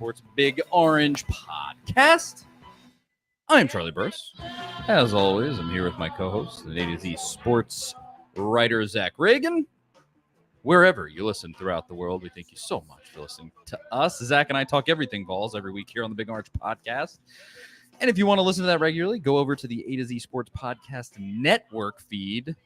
Sports Big Orange Podcast. I'm Charlie Burris. As always, I'm here with my co-host, the A to Z Sports writer, Zach Reagan. Wherever you listen throughout the world, we thank you so much for listening to us. Zach and I talk everything Vols every week here on the Big Orange Podcast. And if you want to listen to that regularly, go over to the A to Z Sports Podcast Network feed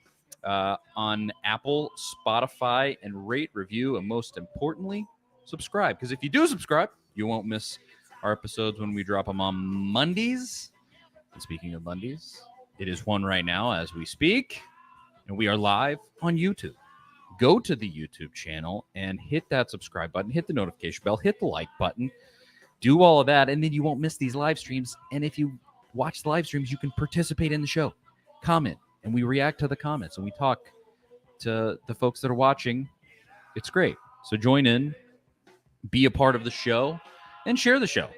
on Apple, Spotify, and rate, review, and most importantly, subscribe. Because if you do subscribe, you won't miss our episodes when we drop them on Mondays. And speaking of Mondays, it is one right now as we speak, and we are live on YouTube. Go to the YouTube channel and hit that subscribe button, hit the notification bell, hit the like button, do all of that, and then you won't miss these live streams. And if you watch the live streams, you can participate in the show, comment, and we react to the comments, and we talk to the folks that are watching. It's great. So join in, be a part of the show, and share the show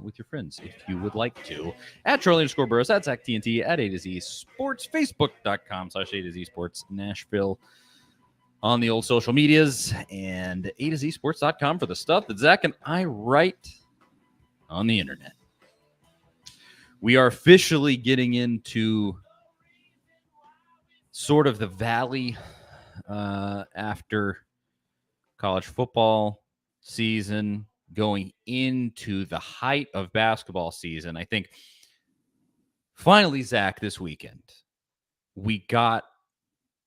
with your friends if you would like to. At Charlie_Burris, at Zach TNT, at A to Z Sports, Facebook.com/A to Z Sports Nashville on the old social medias, and A to Z Sports.com for the stuff that Zach and I write on the internet. We are officially getting into sort of the valley after college football season, going into the height of basketball season. I think finally, Zach, this weekend, we got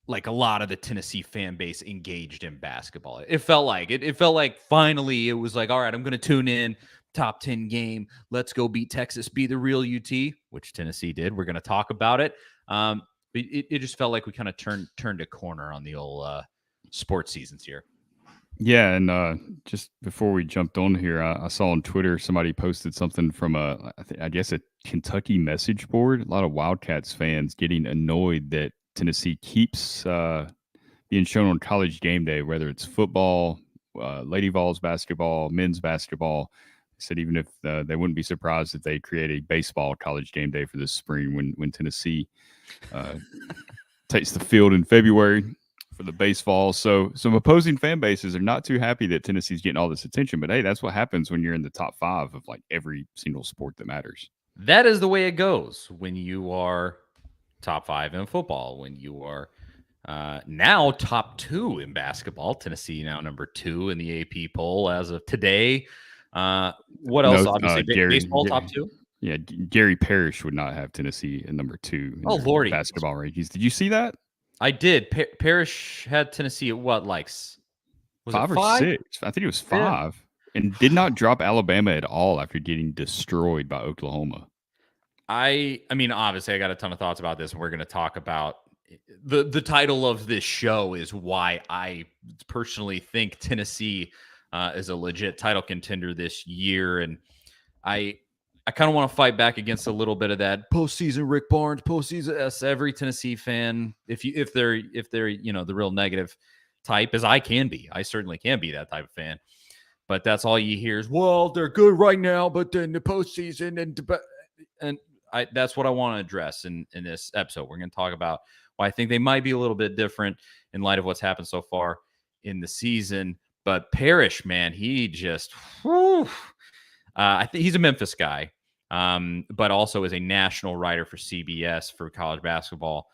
like a lot of the Tennessee fan base engaged in basketball. It felt like it felt like finally it was like, all right, I'm going to tune in, top 10 game. Let's go beat Texas, be the real UT, which Tennessee did. We're going to talk about it. But it just felt like we kind of turned a corner on the old sports seasons here. Yeah, and just before we jumped on here, I saw on Twitter somebody posted something from I guess a Kentucky message board. A lot of Wildcats fans getting annoyed that Tennessee keeps being shown on College Game Day, whether it's football, Lady Vols basketball, men's basketball. They said even if they wouldn't be surprised if they create a baseball College Game Day for this spring when Tennessee takes the field in February for the baseball. So some opposing fan bases are not too happy that Tennessee's getting all this attention. But hey, that's what happens when you're in the top 5 of like every single sport that matters. That is the way it goes when you are top 5 in football, when you are now top 2 in basketball. Tennessee now number 2 in the AP poll as of today. What else? Obviously, baseball top 2. Yeah, Gary Parrish would not have Tennessee at number 2 in Lordy, basketball rankings. Did you see that? I did. Parrish had Tennessee at what, like was 5 or 6? I think it was 5, and did not drop Alabama at all after getting destroyed by Oklahoma. I mean, obviously, I got a ton of thoughts about this, and we're going to talk about the title of this show is why I personally think Tennessee is a legit title contender this year, and I kind of want to fight back against a little bit of that postseason Rick Barnes, postseason. Every Tennessee fan, if they're the real negative type, as I can be, I certainly can be that type of fan. But that's all you hear is, well, they're good right now, but then the postseason and that's what I want to address in this episode. We're going to talk about why I think they might be a little bit different in light of what's happened so far in the season. But Parrish, man, he just, I think he's a Memphis guy, but also is a national writer for CBS for college basketball.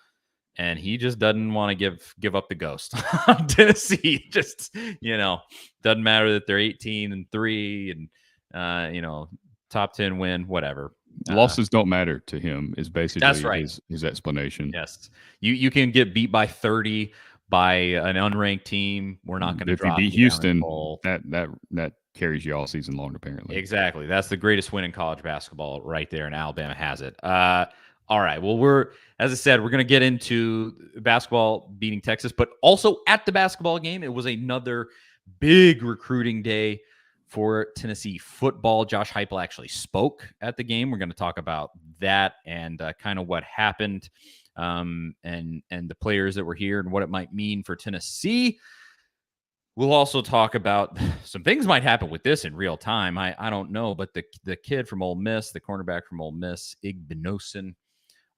And he just doesn't want to give up the ghost on Tennessee. Just, doesn't matter that they're 18-3 and, top 10 win, whatever. Losses don't matter to him is basically that's right. his explanation. Yes. You can get beat by 30 by an unranked team. We're not going to drop you. If you beat Houston, that carries you all season long, apparently. Exactly. That's the greatest win in college basketball right there, and Alabama has it. All right. Well, as I said, we're going to get into basketball beating Texas, but also at the basketball game, it was another big recruiting day for Tennessee football. Josh Heipels actually spoke at the game. We're going to talk about that and kind of what happened and the players that were here and what it might mean for Tennessee. We'll also talk about some things might happen with this in real time. I don't know, but the kid from Ole Miss, the cornerback from Ole Miss, Igbinosun,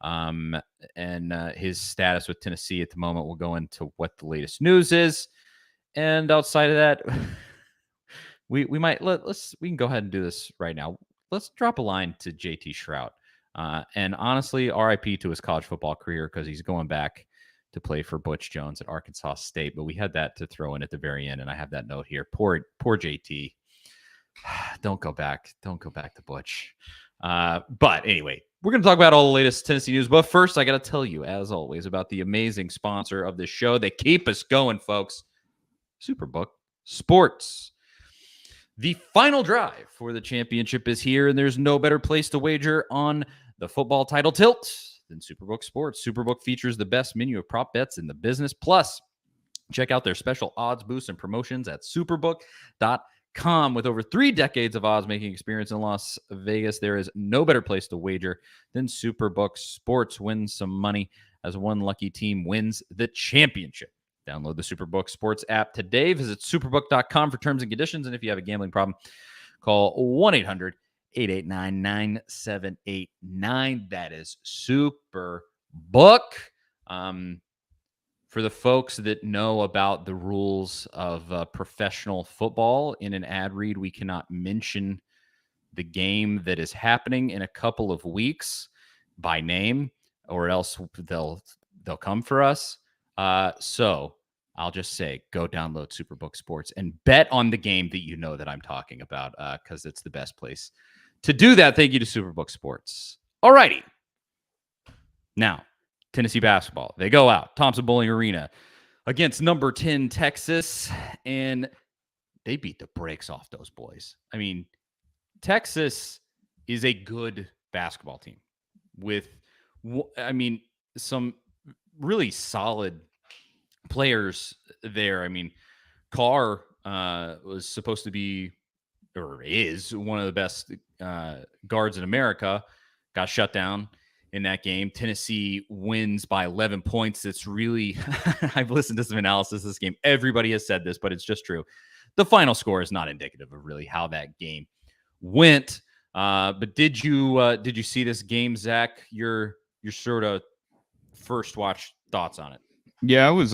and his status with Tennessee at the moment. We'll go into what the latest news is. And outside of that, we might we can go ahead and do this right now. Let's drop a line to JT Shrout. And honestly, RIP to his college football career, because he's going back to play for Butch Jones at Arkansas State. But we had that to throw in at the very end, and I have that note here. Poor JT. Don't go back. Don't go back to Butch. But anyway, we're going to talk about all the latest Tennessee news. But first, I got to tell you, as always, about the amazing sponsor of this show. They keep us going, folks. Superbook Sports. The final drive for the championship is here, and there's no better place to wager on the football title tilt than Superbook Sports. Superbook features the best menu of prop bets in the business. Plus, check out their special odds boosts and promotions at superbook.com. With over 3 decades of odds-making experience in Las Vegas, there is no better place to wager than Superbook Sports. Win some money as one lucky team wins the championship. Download the Superbook Sports app today. Visit superbook.com for terms and conditions. And if you have a gambling problem, call 1-800-889-9789. That is Superbook. For the folks that know about the rules of professional football, in an ad read, we cannot mention the game that is happening in a couple of weeks by name, or else they'll come for us. So I'll just say, go download Superbook Sports and bet on the game that you know that I'm talking about, because it's the best place to do that. Thank you to Superbook Sports. All righty. Now, Tennessee basketball. They go out, Thompson Bowling Arena, against number 10 Texas, and they beat the brakes off those boys. I mean, Texas is a good basketball team with, some really solid players there. I mean, Carr was supposed to be, or is, one of the best guards in America. Got shut down in that game. Tennessee wins by 11 points. It's really, I've listened to some analysis of this game. Everybody has said this, but it's just true. The final score is not indicative of really how that game went. But did you see this game, Zach? Your sort of first watch thoughts on it? Yeah, I was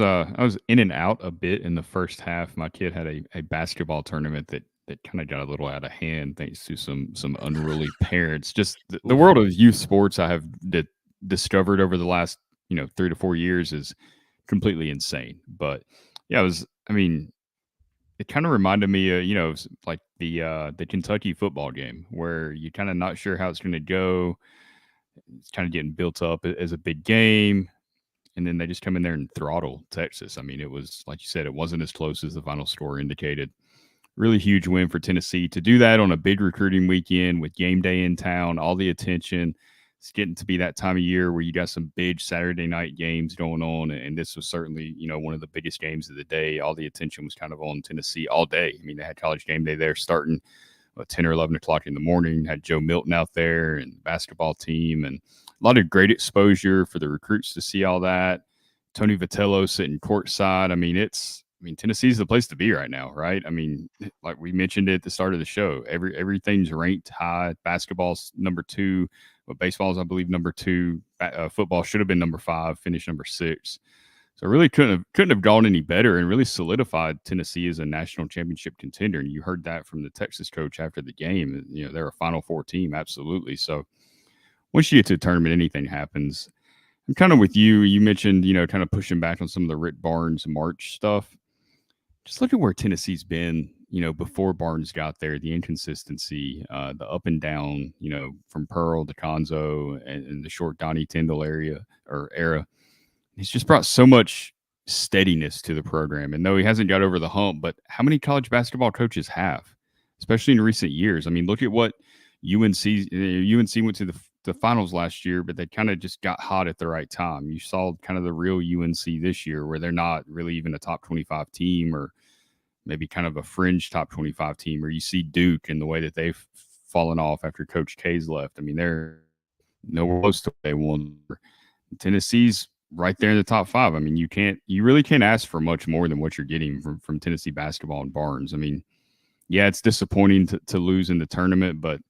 in and out a bit in the first half. My kid had a basketball tournament that kind of got a little out of hand thanks to some unruly parents. Just the world of youth sports I have discovered over the last 3 to 4 years is completely insane. But yeah, it kind of reminded me of like the Kentucky football game, where you're kind of not sure how it's going to go. It's kind of getting built up as a big game. And then they just come in there and throttle Texas. I mean, it was, like you said, it wasn't as close as the final score indicated. Really huge win for Tennessee. To do that on a big recruiting weekend with game day in town, all the attention. It's getting to be that time of year where you got some big Saturday night games going on. And this was certainly, one of the biggest games of the day. All the attention was kind of on Tennessee all day. I mean, they had college game day there starting at 10 or 11 o'clock in the morning. Had Joe Milton out there and the basketball team, and a lot of great exposure for the recruits to see all that. Tony Vitello sitting courtside. I mean, Tennessee's the place to be right now, right? I mean, like we mentioned at the start of the show, everything's ranked high. Basketball's number 2, but baseball's, I believe, number 2. Football should have been number 5, finished number 6. So really couldn't have gone any better, and really solidified Tennessee as a national championship contender. And you heard that from the Texas coach after the game. They're a Final Four team, absolutely. So once you get to a tournament, anything happens. I'm kind of with you. You mentioned, kind of pushing back on some of the Rick Barnes March stuff. Just look at where Tennessee's been, before Barnes got there, the inconsistency, the up and down, from Pearl to Conzo and the short Donnie Tyndall era. He's just brought so much steadiness to the program. And though he hasn't got over the hump, but how many college basketball coaches have, especially in recent years? I mean, look at what UNC went to the finals last year, but they kind of just got hot at the right time. You saw kind of the real UNC this year, where they're not really even a top 25 team, or maybe kind of a fringe top 25 team, or you see Duke and the way that they've fallen off after Coach K's left. I mean, they're nowhere close to what they won. Tennessee's right there in the top 5. I mean, you really can't ask for much more than what you're getting from Tennessee basketball and Barnes. I mean, yeah, it's disappointing to lose in the tournament, but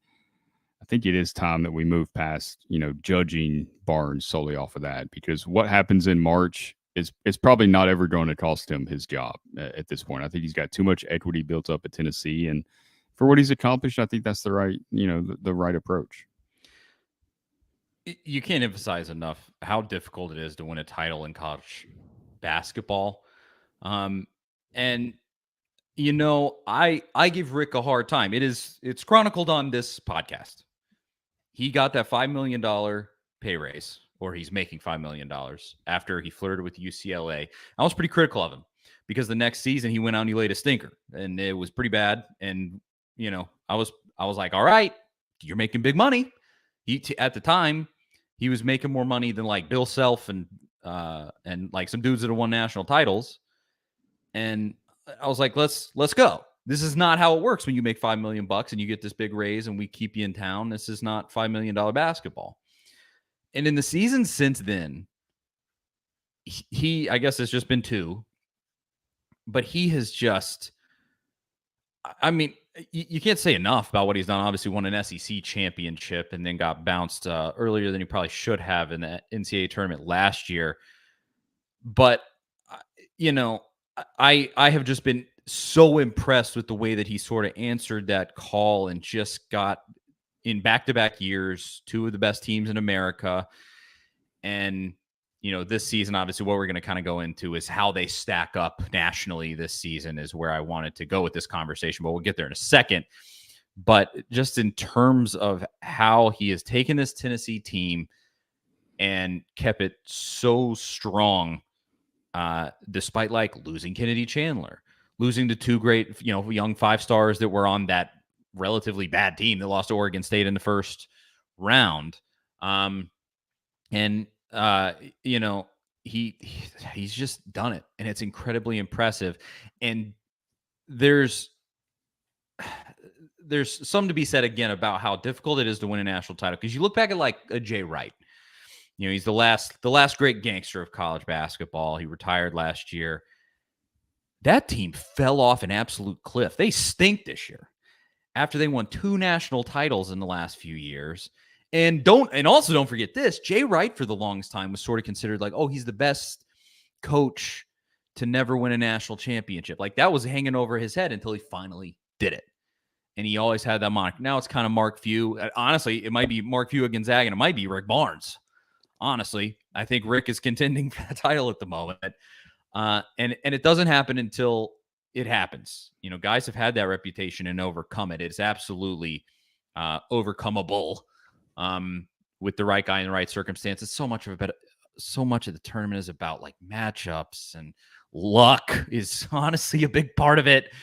I think it is time that we move past, judging Barnes solely off of that, because what happens in March it's probably not ever going to cost him his job at this point. I think he's got too much equity built up at Tennessee, and for what he's accomplished, I think that's the right, the right approach. You can't emphasize enough how difficult it is to win a title in college basketball. And I give Rick a hard time. It's chronicled on this podcast. He got that $5 million pay raise, or he's making $5 million after he flirted with UCLA. I was pretty critical of him because the next season he went out and he laid a stinker, and it was pretty bad. And I was like, all right, you're making big money. At the time, he was making more money than like Bill Self and like some dudes that have won national titles. And I was like, let's go. This is not how it works when you make $5 million and you get this big raise and we keep you in town. This is not $5 million basketball. And in the season since then, he I guess it's just been 2, but he has just, I mean, you can't say enough about what he's done. Obviously won an SEC championship and then got bounced earlier than he probably should have in the NCAA tournament last year. But, I have just been so impressed with the way that he sort of answered that call and just got in back-to-back years 2 of the best teams in America. And, this season, obviously what we're going to kind of go into is how they stack up nationally this season is where I wanted to go with this conversation, but we'll get there in a second. But just in terms of how he has taken this Tennessee team and kept it so strong, despite like losing Kennedy Chandler, losing to 2 great, young 5 stars that were on that relatively bad team that lost to Oregon State in the first round. He's just done it, and it's incredibly impressive. And there's some to be said again about how difficult it is to win a national title, because you look back at like a Jay Wright. He's the last great gangster of college basketball. He retired last year. That team fell off an absolute cliff. They stink this year after they won 2 national titles in the last few years. And also don't forget this. Jay Wright, for the longest time, was sort of considered like, oh, he's the best coach to never win a national championship. Like, that was hanging over his head until he finally did it. And he always had that moniker. Now it's kind of Mark Few. Honestly, it might be Mark Few at Gonzaga, and it might be Rick Barnes. Honestly, I think Rick is contending for the title at the moment. And it doesn't happen until it happens. Guys have had that reputation and overcome it. It's absolutely overcomeable with the right guy in the right circumstances. So much of the tournament is about like matchups, and luck is honestly a big part of it.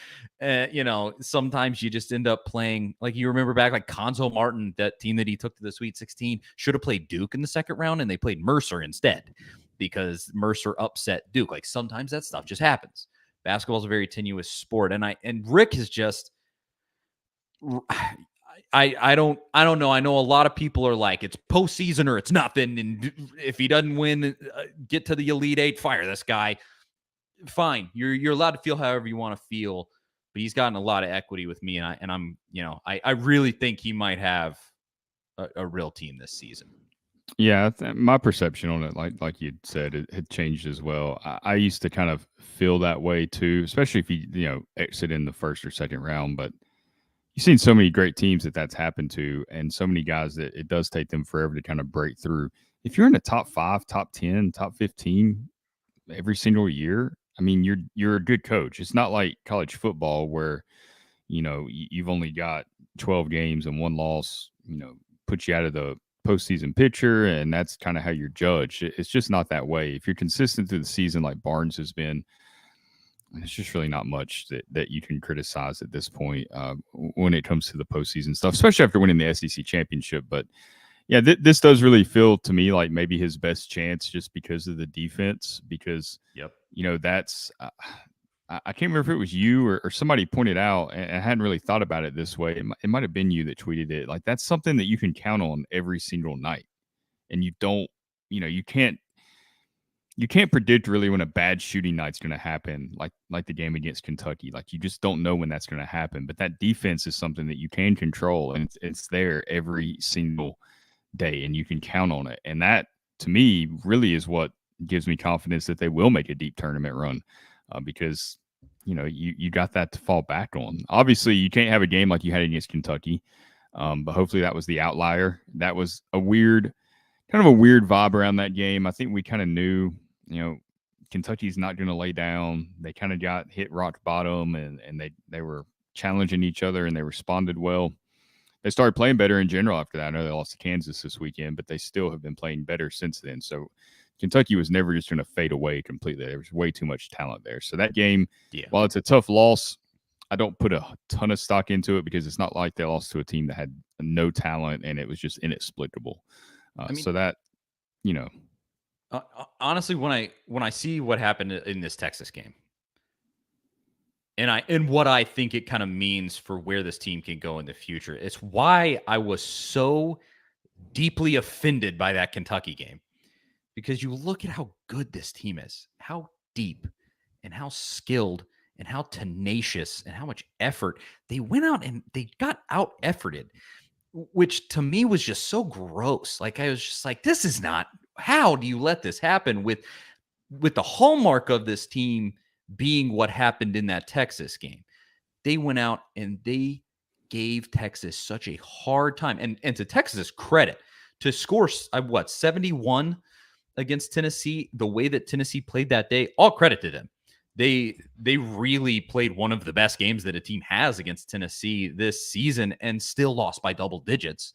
Sometimes you just end up playing, like, you remember back, like Konzo Martin, that team that he took to the Sweet 16, should have played Duke in the second round, and they played Mercer instead because Mercer upset Duke. Like, sometimes that stuff just happens. Basketball is a very tenuous sport, and Rick is just, I don't know. I know a lot of people are like, it's postseason or it's nothing, and if he doesn't win, get to the Elite Eight, fire this guy. Fine, you're allowed to feel however you want to feel. But he's gotten a lot of equity with me, and I'm I really think he might have a real team this season. Yeah, my perception on it, like you said, it had changed as well. I used to kind of feel that way too, especially if you exit in the first or second round. But you've seen so many great teams that's happened to, and so many guys that it does take them forever to kind of break through. If you're in the top 5, top 10, top 15 every single year, I mean, you're a good coach. It's not like college football where, you've only got 12 games and 1 loss, puts you out of the postseason picture, and that's kind of how you're judged. It's just not that way. If you're consistent through the season like Barnes has been, it's just really not much that you can criticize at this point when it comes to the postseason stuff, especially after winning the SEC championship. But yeah, this does really feel to me like maybe his best chance, just because of the defense. Because that's I can't remember if it was you or somebody pointed out, and I hadn't really thought about it this way. It might have been you that tweeted it. Like, that's something that you can count on every single night, and you don't. You can't predict really when a bad shooting night's going to happen, like the game against Kentucky. Like, you just don't know when that's going to happen. But that defense is something that you can control, and it's there every single day, and you can count on it. And that, to me, really is what gives me confidence that they will make a deep tournament run because, you got that to fall back on. Obviously, you can't have a game like you had against Kentucky, but hopefully that was the outlier. That was kind of a weird vibe around that game. I think we kind of knew, Kentucky's not going to lay down. They kind of got hit rock bottom, and they were challenging each other, and they responded well. They started playing better in general after that. I know they lost to Kansas this weekend, but they still have been playing better since then. So Kentucky was never just going to fade away completely. There was way too much talent there. So that game, while it's a tough loss, I don't put a ton of stock into it because it's not like they lost to a team that had no talent and it was just inexplicable. So that, honestly, when I see what happened in this Texas game, and what I think it kind of means for where this team can go in the future, it's why I was so deeply offended by that Kentucky game. Because you look at how good this team is, how deep and how skilled and how tenacious and how much effort they went out and they got out efforted, which to me was just so gross. Like I was just like, this is not, how do you let this happen with the hallmark of this team being what happened in that Texas game? They went out and they gave Texas such a hard time. And to Texas' credit, to score 71 against Tennessee, the way that Tennessee played that day, all credit to them. They really played one of the best games that a team has against Tennessee this season and still lost by double digits.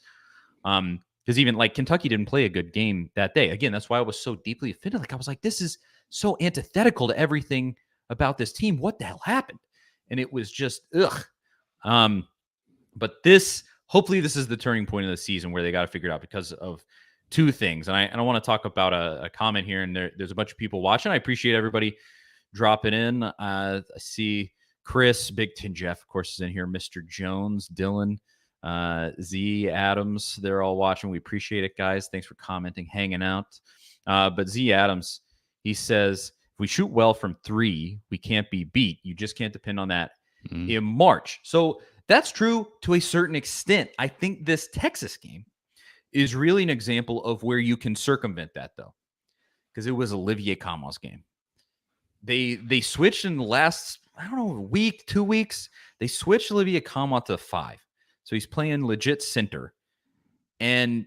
Because even like Kentucky didn't play a good game that day. Again, that's why I was so deeply offended. Like I was like, this is so antithetical to everything about this team. What the hell happened? And it was just ugh. But hopefully this is the turning point of the season where they got to figure it out because of two things. And I want to talk about a comment here, and there's a bunch of people watching. I appreciate everybody dropping in. I see Chris, Big Tin Jeff, of course, is in here. Mr. Jones, Dylan, Z Adams, they're all watching. We appreciate it, guys. Thanks for commenting, hanging out. But Z Adams, he says, if we shoot well from 3, we can't be beat. You just can't depend on that in March. So that's true to a certain extent. I think this Texas game is really an example of where you can circumvent that, though, because it was Olivier Kamwa's game. They switched in the last, week, 2 weeks. They switched Olivier Kamwa to 5. So he's playing legit center. And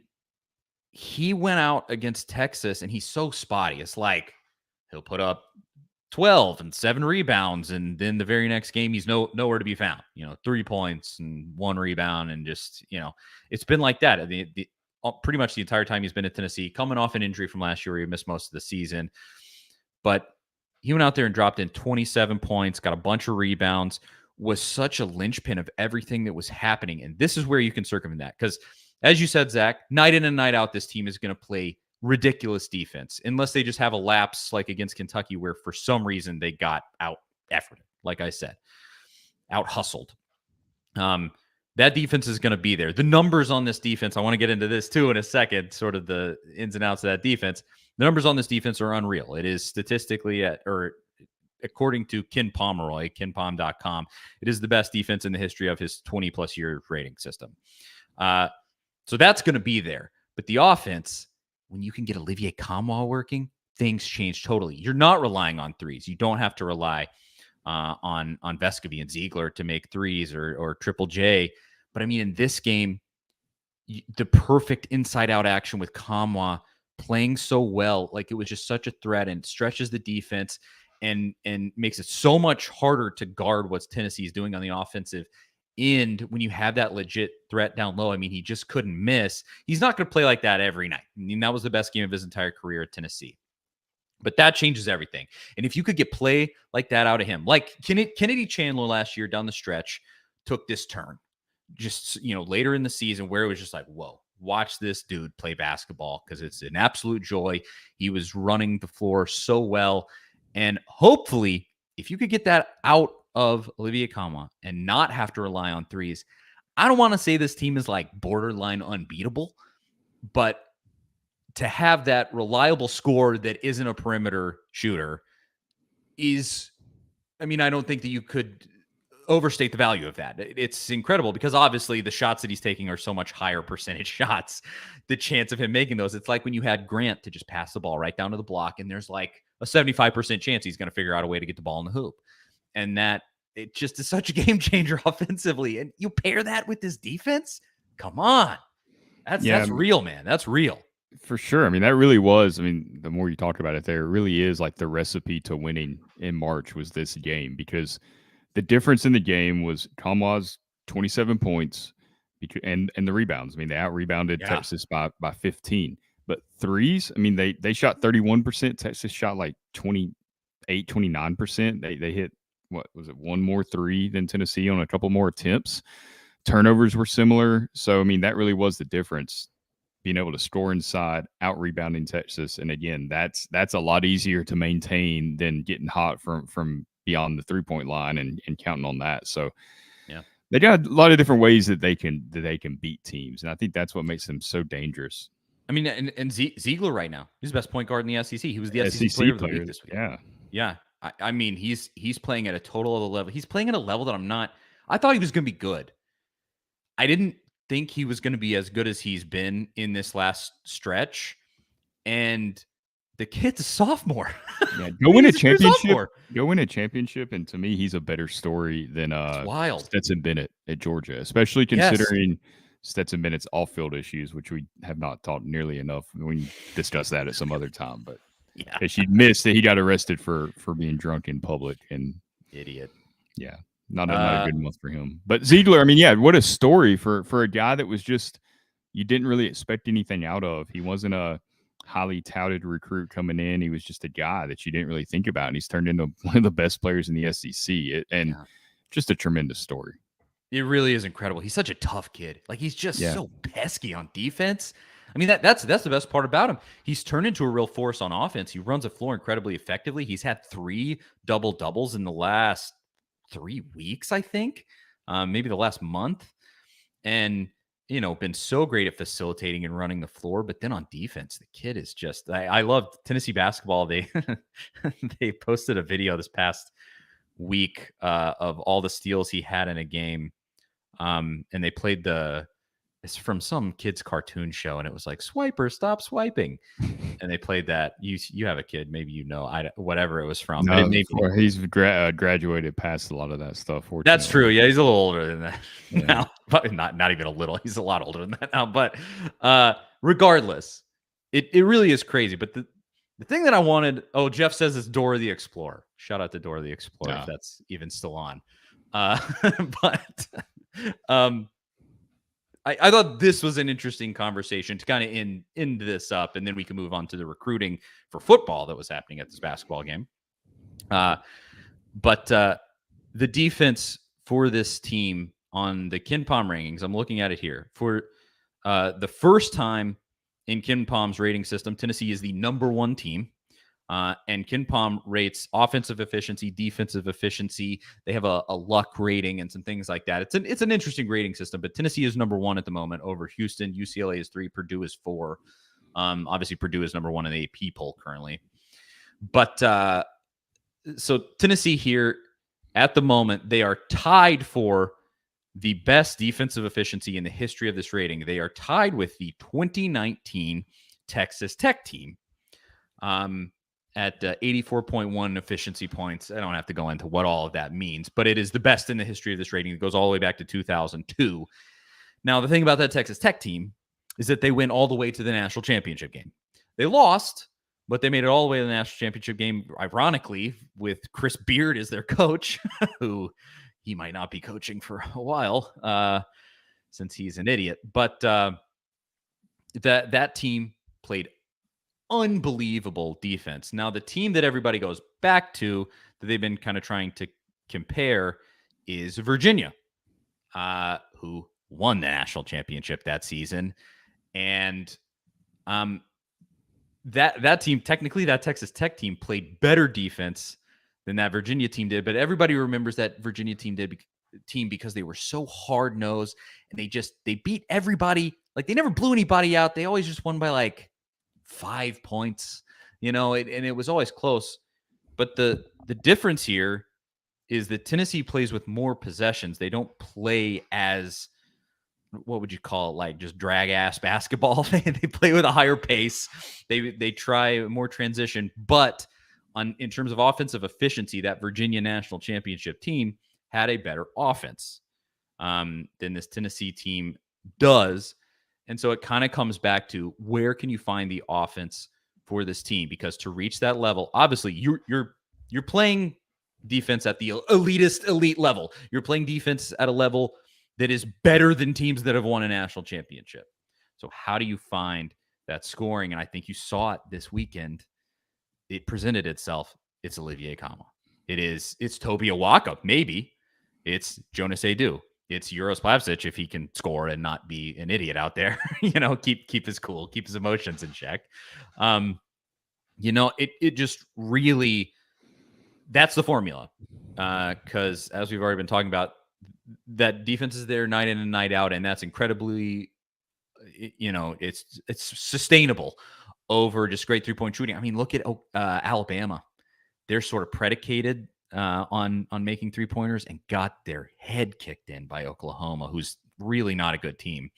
he went out against Texas, and he's so spotty. It's like he'll put up 12 and 7 rebounds, and then the very next game he's nowhere to be found. 3 points and 1 rebound, and just it's been like that. Pretty much the entire time he's been at Tennessee, coming off an injury from last year where he missed most of the season. But he went out there and dropped in 27 points, got a bunch of rebounds, was such a linchpin of everything that was happening. And this is where you can circumvent that. Because as you said, Zach, night in and night out, this team is going to play ridiculous defense, unless they just have a lapse like against Kentucky where for some reason they got out efforted, like I said, out hustled. That defense is going to be there. The numbers on this defense, I want to get into this too in a second, sort of the ins and outs of that defense. The numbers on this defense are unreal. It is statistically according to Ken Pomeroy, kenpom.com, it is the best defense in the history of his 20-plus year rating system. So that's going to be there. But the offense, when you can get Olivier Kamwa working, things change totally. You're not relying on threes. You don't have to rely on Vescovy and Ziegler to make threes or Triple J. But I mean, in this game, the perfect inside-out action with Kamwa playing so well, like it was just such a threat and stretches the defense and makes it so much harder to guard what Tennessee's doing on the offensive end when you have that legit threat down low. I mean, he just couldn't miss. He's not going to play like that every night. I mean, that was the best game of his entire career at Tennessee. But that changes everything. And if you could get play like that out of him, like Kennedy Chandler last year down the stretch took this turn just, later in the season where it was just like, whoa, watch this dude play basketball because it's an absolute joy. He was running the floor so well. And hopefully, if you could get that out of Olivier Kamwa and not have to rely on threes, I don't want to say this team is like borderline unbeatable, but to have that reliable score that isn't a perimeter shooter is, I mean, I don't think that you could overstate the value of that. It's incredible because obviously the shots that he's taking are so much higher percentage shots. The chance of him making those, it's like when you had Grant to just pass the ball right down to the block, and there's like a 75% chance he's going to figure out a way to get the ball in the hoop. And that it just is such a game changer offensively. And you pair that with this defense, come on. That's real, man. That's real. For sure. I mean, that really was. I mean, the more you talk about it, there it really is like the recipe to winning in March was this game, because the difference in the game was Kamwa's 27 points and the rebounds. I mean, they out-rebounded Texas by 15. But threes, I mean, they shot 31%. Texas shot like 28, 29%. They hit, what was it, one more three than Tennessee on a couple more attempts. Turnovers were similar. So, I mean, that really was the difference, being able to score inside, out-rebounding Texas. And again, that's a lot easier to maintain than getting hot from beyond the three-point line and counting on that. So yeah, they got a lot of different ways that they can beat teams. And I think that's what makes them so dangerous. I mean, and Ziegler right now, he's the best point guard in the SEC. He was the SEC player of the week this week. Yeah. Yeah. I mean, he's playing at a total other level. He's playing at a level that I thought he was going to be good. I didn't think he was going to be as good as he's been in this last stretch. And the kid's a sophomore. Yeah, go win a championship. Go win a championship, and to me, he's a better story than Stetson Bennett at Georgia, especially considering Stetson Bennett's off-field issues, which we have not talked nearly enough. We can discuss that at some other time. But she missed that he got arrested for being drunk in public, and idiot. Yeah, not a good month for him. But Ziegler, I mean, what a story for a guy that was just, you didn't really expect anything out of. He wasn't a highly touted recruit coming in. He was just a guy that you didn't really think about, and he's turned into one of the best players in the SEC. Just a tremendous story. It really is incredible. He's such a tough kid. Like, he's just so pesky on defense. I mean, that's the best part about him. He's turned into a real force on offense. He runs the floor incredibly effectively. He's had 3 double-doubles in the last 3 weeks, I think, maybe the last month. And been so great at facilitating and running the floor. But then on defense, the kid is just, I love Tennessee basketball. They posted a video this past week of all the steals he had in a game. And they played it's from some kid's cartoon show, and it was like, "Swiper, stop swiping." And they played that. You have a kid, maybe whatever it was from. No, but he's graduated past a lot of that stuff. That's true. Yeah, he's a little older than that now. But not even a little. He's a lot older than that now. But regardless, it really is crazy. But the thing that I wanted, Jeff says it's Dora the Explorer. Shout out to Dora the Explorer if that's even still on. But I thought this was an interesting conversation to kind of end this up, and then we can move on to the recruiting for football that was happening at this basketball game. But the defense for this team on the KenPom rankings, I'm looking at it here. For the first time in KenPom's rating system, Tennessee is the number 1 team. And KenPom rates offensive efficiency, defensive efficiency. They have a luck rating and some things like that. It's an interesting rating system, but Tennessee is number 1 at the moment over Houston. UCLA is 3. Purdue is 4. Obviously, Purdue is number 1 in the AP poll currently. But so Tennessee here at the moment, they are tied for the best defensive efficiency in the history of this rating. They are tied with the 2019 Texas Tech team. At 84.1 efficiency points. I don't have to go into what all of that means, but it is the best in the history of this rating. It goes all the way back to 2002. Now, the thing about that Texas Tech team is that they went all the way to the national championship game. They lost, but they made it all the way to the national championship game, ironically, with Chris Beard as their coach, who he might not be coaching for a while since he's an idiot. But that team played unbelievable defense. Now, the team that everybody goes back to that they've been kind of trying to compare is Virginia, who won the national championship that season. And that team, technically that Texas Tech team, played better defense than that Virginia team did. But everybody remembers that Virginia team because they were so hard-nosed, and they beat everybody. Like, they never blew anybody out. They always just won by like 5 points, and it was always close. But the difference here is that Tennessee plays with more possessions. They don't play as, what would you call it, like just drag ass basketball. They play with a higher pace. They try more transition, but in terms of offensive efficiency, that Virginia national championship team had a better offense than this Tennessee team does. And so it kind of comes back to, where can you find the offense for this team? Because to reach that level, obviously you're playing defense at the elite level. You're playing defense at a level that is better than teams that have won a national championship. So how do you find that scoring? And I think you saw it this weekend. It presented itself. It's Olivier Kamwa. It's Toby Awaka, maybe. It's Jonas Adu. It's Uros Plavsic, if he can score and not be an idiot out there. Keep his cool, keep his emotions in check. It just really, that's the formula. Because as we've already been talking about, that defense is there night in and night out, and that's incredibly, it's sustainable over just great 3-point shooting. I mean, look at Alabama. They're sort of predicated on making 3-pointers and got their head kicked in by Oklahoma, who's really not a good team.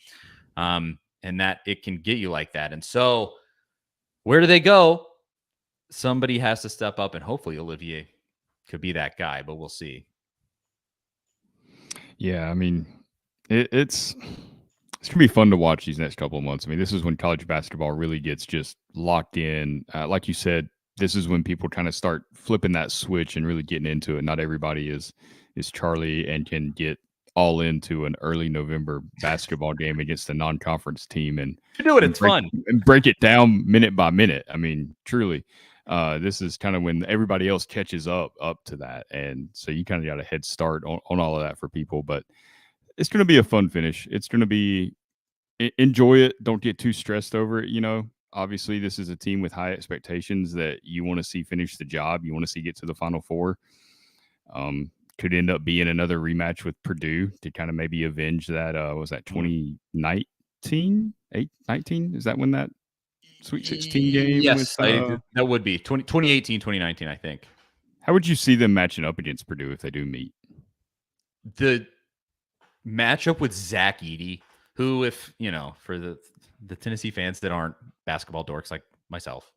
And that it can get you like that. And so where do they go? Somebody has to step up, and hopefully Olivier could be that guy, but we'll see. Yeah, I mean, it's gonna be fun to watch these next couple of months. I mean, this is when college basketball really gets just locked in. Like you said, this is when people kind of start flipping that switch and really getting into it. Not everybody is Charlie and can get all into an early November basketball game against a non-conference team and do it. It's fun and break it down minute by minute. I mean, truly. This is kind of when everybody else catches up to that. And so you kind of got a head start on all of that for people, but it's going to be a fun finish. It's going to be, enjoy it. Don't get too stressed over it. Obviously this is a team with high expectations that you want to see finish the job. You want to see get to the Final Four. Could end up being another rematch with Purdue to kind of maybe avenge that. Was that 2019? 19? Is that when that Sweet 16 game? Yes, that would be 2018, 2019, I think. How would you see them matching up against Purdue if they do meet? The matchup with Zach Edey, who, if for the Tennessee fans that aren't basketball dorks like myself,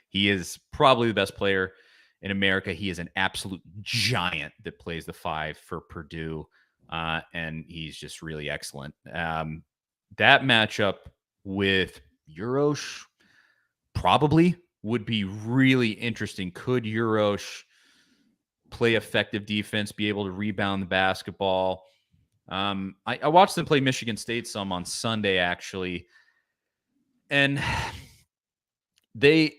he is probably the best player in America. He is an absolute giant that plays the 5 for Purdue, and he's just really excellent. That matchup with Uros probably would be really interesting. Could Uros play effective defense, be able to rebound the basketball? I watched them play Michigan State some on Sunday, actually. And they're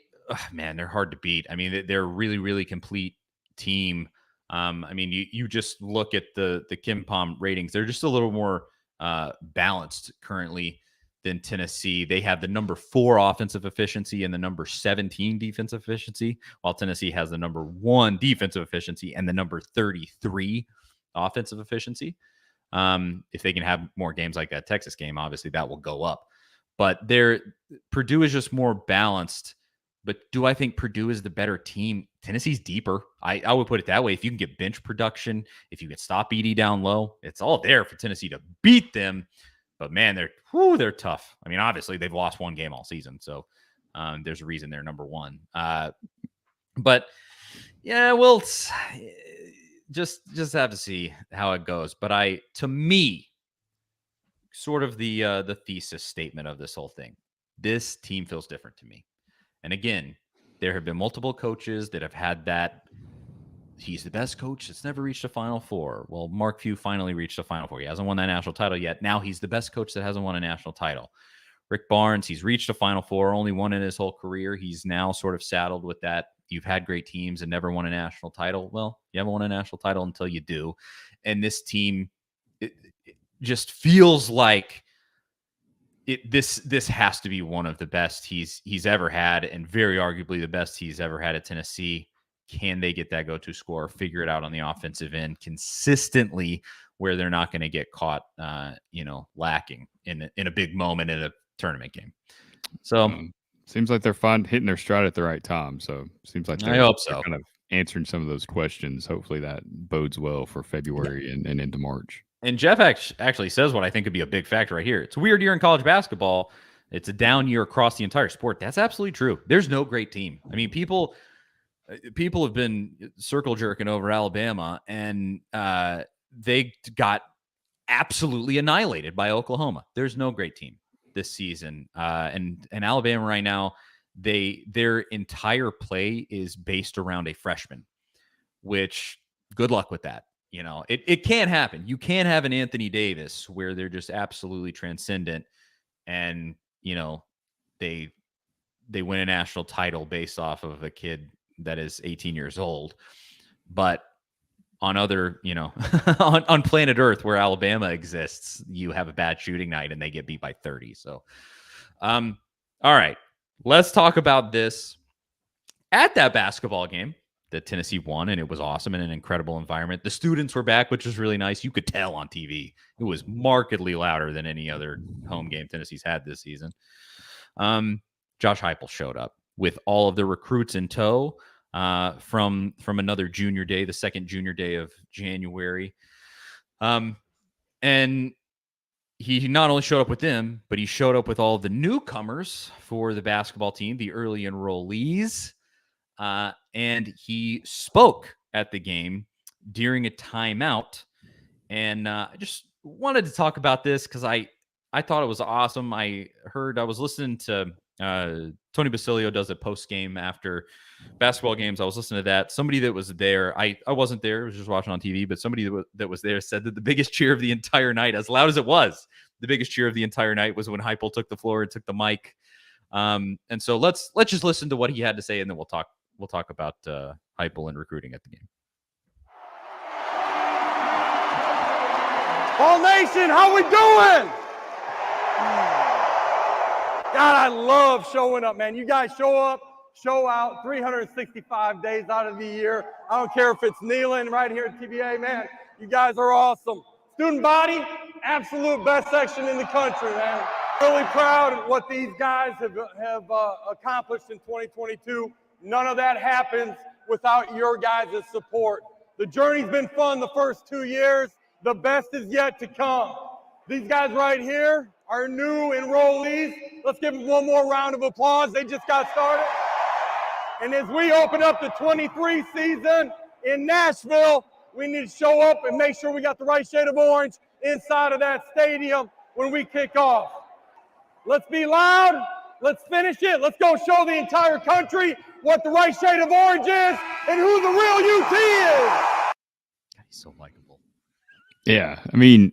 hard to beat. I mean, they're a really, really complete team. I mean, you just look at the KenPom ratings. They're just a little more balanced currently than Tennessee. They have the number 4 offensive efficiency and the number 17 defensive efficiency, while Tennessee has the number 1 defensive efficiency and the number 33 offensive efficiency. If they can have more games like that Texas game, obviously that will go up. But Purdue is just more balanced. But do I think Purdue is the better team? Tennessee's deeper. I would put it that way. If you can get bench production, if you can stop Edey down low, it's all there for Tennessee to beat them. But man, they're tough. I mean, obviously they've lost 1 game all season, so there's a reason they're number 1. But yeah, we'll just have to see how it goes. But to me, sort of the thesis statement of this whole thing, this team feels different to me. And again, there have been multiple coaches that have had that. He's the best coach that's never reached a Final Four. Well, Mark Few finally reached a Final Four. He hasn't won that national title yet. Now he's the best coach that hasn't won a national title. Rick Barnes, he's reached a Final Four, only won in his whole career. He's now sort of saddled with that. You've had great teams and never won a national title. Well, you haven't won a national title until you do. And this team, it just feels like this has to be one of the best he's ever had, and very arguably the best he's ever had at Tennessee. Can they get that go-to scorer, figure it out on the offensive end consistently, where they're not going to get caught, lacking in a big moment in a tournament game? So seems like they're hitting their stride at the right time. So seems like I hope so. Kind of answering some of those questions. Hopefully that bodes well for February and into March. And Jeff actually says what I think could be a big factor right here. It's a weird year in college basketball. It's a down year across the entire sport. That's absolutely true. There's no great team. I mean, people have been circle jerking over Alabama, and they got absolutely annihilated by Oklahoma. There's no great team this season. And Alabama right now, their entire play is based around a freshman, which good luck with that. You know, it can't happen. You can't have an Anthony Davis where they're just absolutely transcendent and, you know, they win a national title based off of a kid that is 18 years old. But on other, you know, on planet Earth where Alabama exists, you have a bad shooting night and they get beat by 30. So, all right, let's talk about this. At that basketball game that Tennessee won, and it was awesome in an incredible environment. The students were back, which was really nice. You could tell on TV. It was markedly louder than any other home game Tennessee's had this season. Josh Heipels showed up with all of the recruits in tow from another junior day, the second junior day of January. And he not only showed up with them, but he showed up with all the newcomers for the basketball team, the early enrollees. And he spoke at the game during a timeout. And I just wanted to talk about this because I thought it was awesome. I was listening to Tony Basilio does a post game after basketball games. I was listening to that. Somebody that was there, I wasn't there, I was just watching on TV, but somebody that was there said that the biggest cheer of the entire night, as loud as it was, the biggest cheer of the entire night was when Heupel took the floor and took the mic. And so let's just listen to what he had to say, and then we'll talk about Heupel and recruiting at the game. All Nation, how we doing? God, I love showing up, man. You guys show up, show out 365 days out of the year. I don't care if it's kneeling right here at TBA, man. You guys are awesome. Student body, absolute best section in the country, man. Really proud of what these guys have accomplished in 2022. None of that happens without your guys' support. The journey's been fun the first 2 years. The best is yet to come. These guys right here are new enrollees. Let's give them one more round of applause. They just got started. And as we open up the 23 season in Nashville, we need to show up and make sure we got the right shade of orange inside of that stadium when we kick off. Let's be loud. Let's finish it. Let's go show the entire country what the right shade of orange is and who the real UT is. God, he's so likable. Yeah, I mean,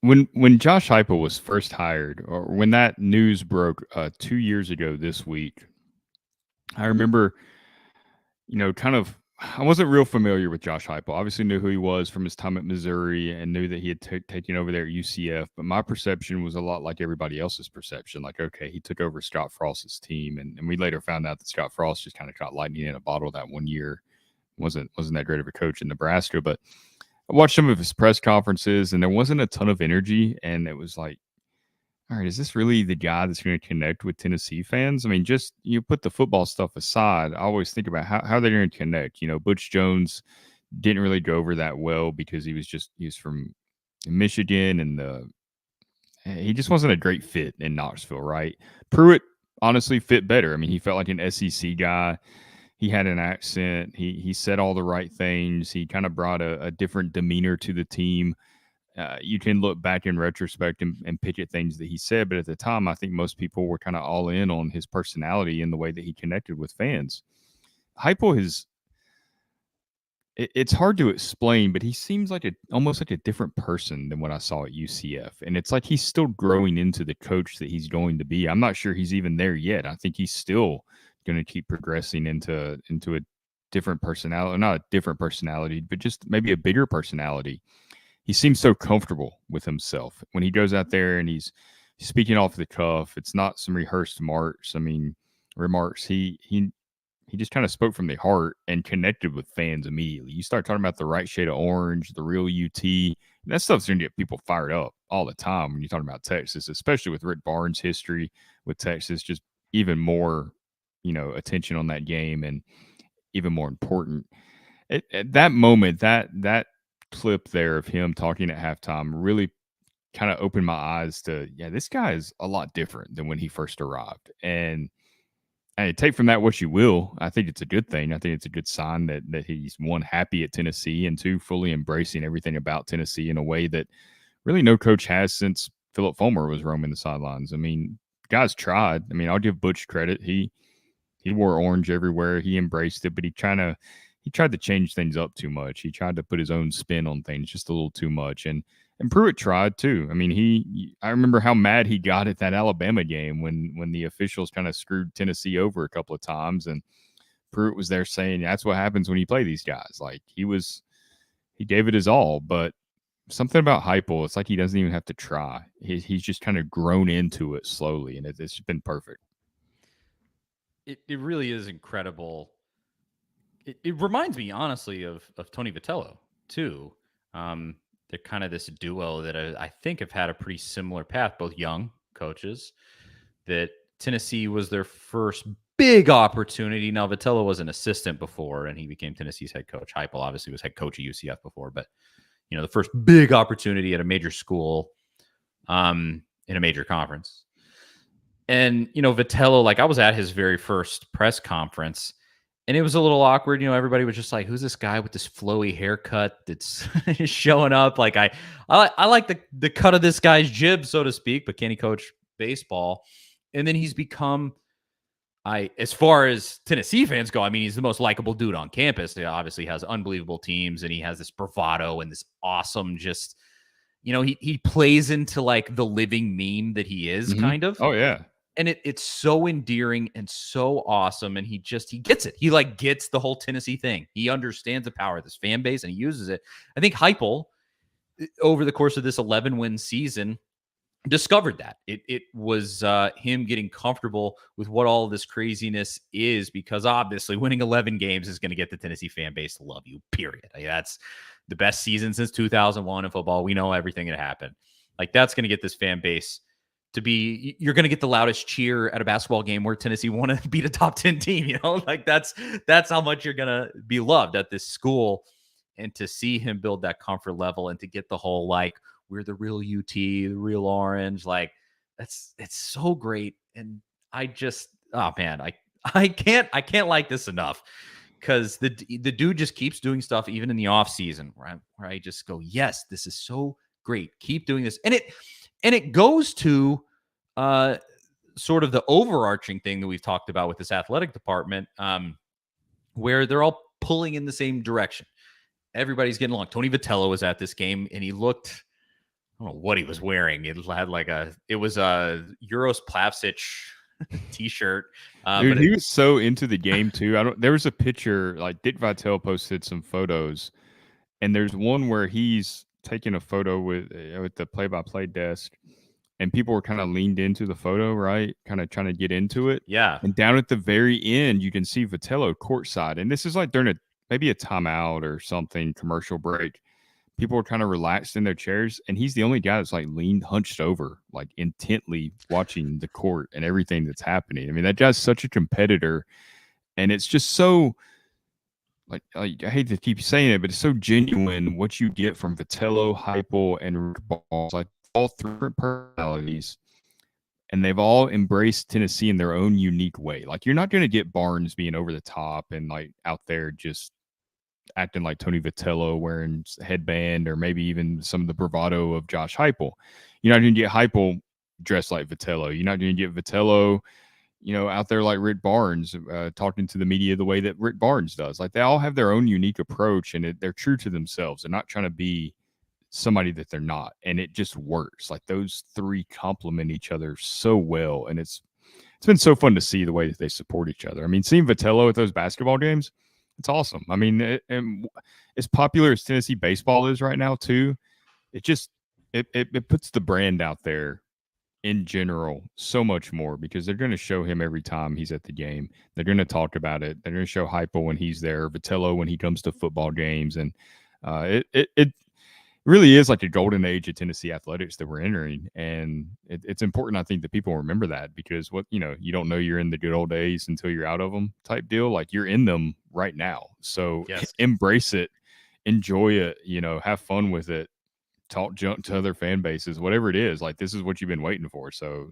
when Josh Heupel was first hired, or when that news broke 2 years ago this week, I remember, I wasn't real familiar with Josh Heupel. Obviously knew who he was from his time at Missouri and knew that he had taken over there at UCF. But my perception was a lot like everybody else's perception. Like, okay, he took over Scott Frost's team. And we later found out that Scott Frost just kind of caught lightning in a bottle that 1 year. Wasn't that great of a coach in Nebraska. But I watched some of his press conferences and there wasn't a ton of energy. And it was like, all right, is this really the guy that's going to connect with Tennessee fans? I mean, just you put the football stuff aside, I always think about how they're going to connect. Butch Jones didn't really go over that well because he was from Michigan and he just wasn't a great fit in Knoxville, right? Pruitt honestly fit better. I mean, he felt like an SEC guy. He had an accent. He said all the right things. He kind of brought a different demeanor to the team. You can look back in retrospect and pick at things that he said, but at the time, I think most people were kind of all in on his personality and the way that he connected with fans. Heupel it's hard to explain, but he seems like almost like a different person than what I saw at UCF. And it's like he's still growing into the coach that he's going to be. I'm not sure he's even there yet. I think he's still going to keep progressing into a different personality, not a different personality, but just maybe a bigger personality. He seems so comfortable with himself when he goes out there and he's speaking off the cuff. It's not some rehearsed remarks. He just kind of spoke from the heart and connected with fans immediately. You start talking about the right shade of orange, the real UT, and that stuff's going to get people fired up all the time when you're talking about Texas, especially with Rick Barnes' history with Texas, just even more, attention on that game. And even more important. At that moment, that clip there of him talking at halftime really kind of opened my eyes to, yeah, this guy is a lot different than when he first arrived. And take from that what you will. I think it's a good thing. I think it's a good sign that he's, one, happy at Tennessee, and two, fully embracing everything about Tennessee in a way that really no coach has since Philip Fulmer was roaming the sidelines. I mean, guys tried. I mean, I'll give Butch credit. He wore orange everywhere. He embraced it, but he tried to change things up too much. He tried to put his own spin on things just a little too much. And Pruitt tried too. I mean, I remember how mad he got at that Alabama game when the officials kind of screwed Tennessee over a couple of times, and Pruitt was there saying that's what happens when you play these guys. Like he gave it his all, but something about Heupel, it's like he doesn't even have to try. He's just kind of grown into it slowly, and it's been perfect. It really is incredible. It reminds me, honestly, of Tony Vitello, too. They're kind of this duo that I think have had a pretty similar path, both young coaches, that Tennessee was their first big opportunity. Now, Vitello was an assistant before, and he became Tennessee's head coach. Heipel obviously was head coach at UCF before, but, the first big opportunity at a major school in a major conference. And, Vitello, like I was at his very first press conference, and it was a little awkward. Everybody was just like, who's this guy with this flowy haircut that's showing up? Like, I like the cut of this guy's jib, so to speak, but can he coach baseball? And then he's become, as far as Tennessee fans go, I mean, he's the most likable dude on campus. He obviously has unbelievable teams, and he has this bravado and this awesome just, he plays into like the living meme that he is, kind of. Oh, yeah. And it's so endearing and so awesome. And he gets it. He like gets the whole Tennessee thing. He understands the power of this fan base and he uses it. I think Heupel, over the course of this 11-win season, discovered that. It was him getting comfortable with what all of this craziness is, because obviously winning 11 games is going to get the Tennessee fan base to love you, period. Like, that's the best season since 2001 in football. We know everything that happened. Like, that's going to get this fan base to be, you're going to get the loudest cheer at a basketball game where Tennessee want to beat a top 10 team, like that's how much you're going to be loved at this school. And to see him build that comfort level and to get the whole, like, we're the real UT, the real orange, like it's so great. And I just, oh man, I can't like this enough, because the dude just keeps doing stuff even in the off season where I just go, yes, this is so great. Keep doing this. And it goes to sort of the overarching thing that we've talked about with this athletic department, where they're all pulling in the same direction. Everybody's getting along. Tony Vitello was at this game, and he looked, I don't know what he was wearing. It was a Euros Plavsic t-shirt. Dude, he was so into the game too. There was a picture, like Dick Vitale posted some photos, and there's one where he's taking a photo with the play-by-play desk, and people were kind of leaned into the photo, right? Kind of trying to get into it. Yeah. And down at the very end, you can see Vitello courtside. And this is like during maybe a timeout or something, commercial break. People were kind of relaxed in their chairs, and he's the only guy that's like hunched over, like intently watching the court and everything that's happening. I mean, that guy's such a competitor, and it's just so, like I hate to keep saying it, but it's so genuine what you get from Vitello, Heupel, and Rick Barnes, like all three different personalities, and they've all embraced Tennessee in their own unique way. Like, you're not going to get Barnes being over the top and like out there just acting like Tony Vitello, wearing a headband, or maybe even some of the bravado of Josh Heupel. You're not going to get Heupel dressed like Vitello. You're not going to get Vitello, out there like Rick Barnes, talking to the media the way that Rick Barnes does. Like, they all have their own unique approach, and they're true to themselves. They're not trying to be somebody that they're not, and it just works. Like, those three complement each other so well, and it's been so fun to see the way that they support each other. I mean, seeing Vitello at those basketball games, it's awesome. I mean, as popular as Tennessee baseball is right now too, it puts the brand out there in general so much more, because they're going to show him every time he's at the game. They're going to talk about it. They're going to show Heupel when he's there, Vitello when he comes to football games, and it really is like a golden age of Tennessee athletics that we're entering. And it's important, I think, that people remember that, because you don't know you're in the good old days until you're out of them type deal. Like, you're in them right now. So Yes. embrace it, enjoy it, have fun with it, talk junk to other fan bases, whatever it is. Like, this is what you've been waiting for. So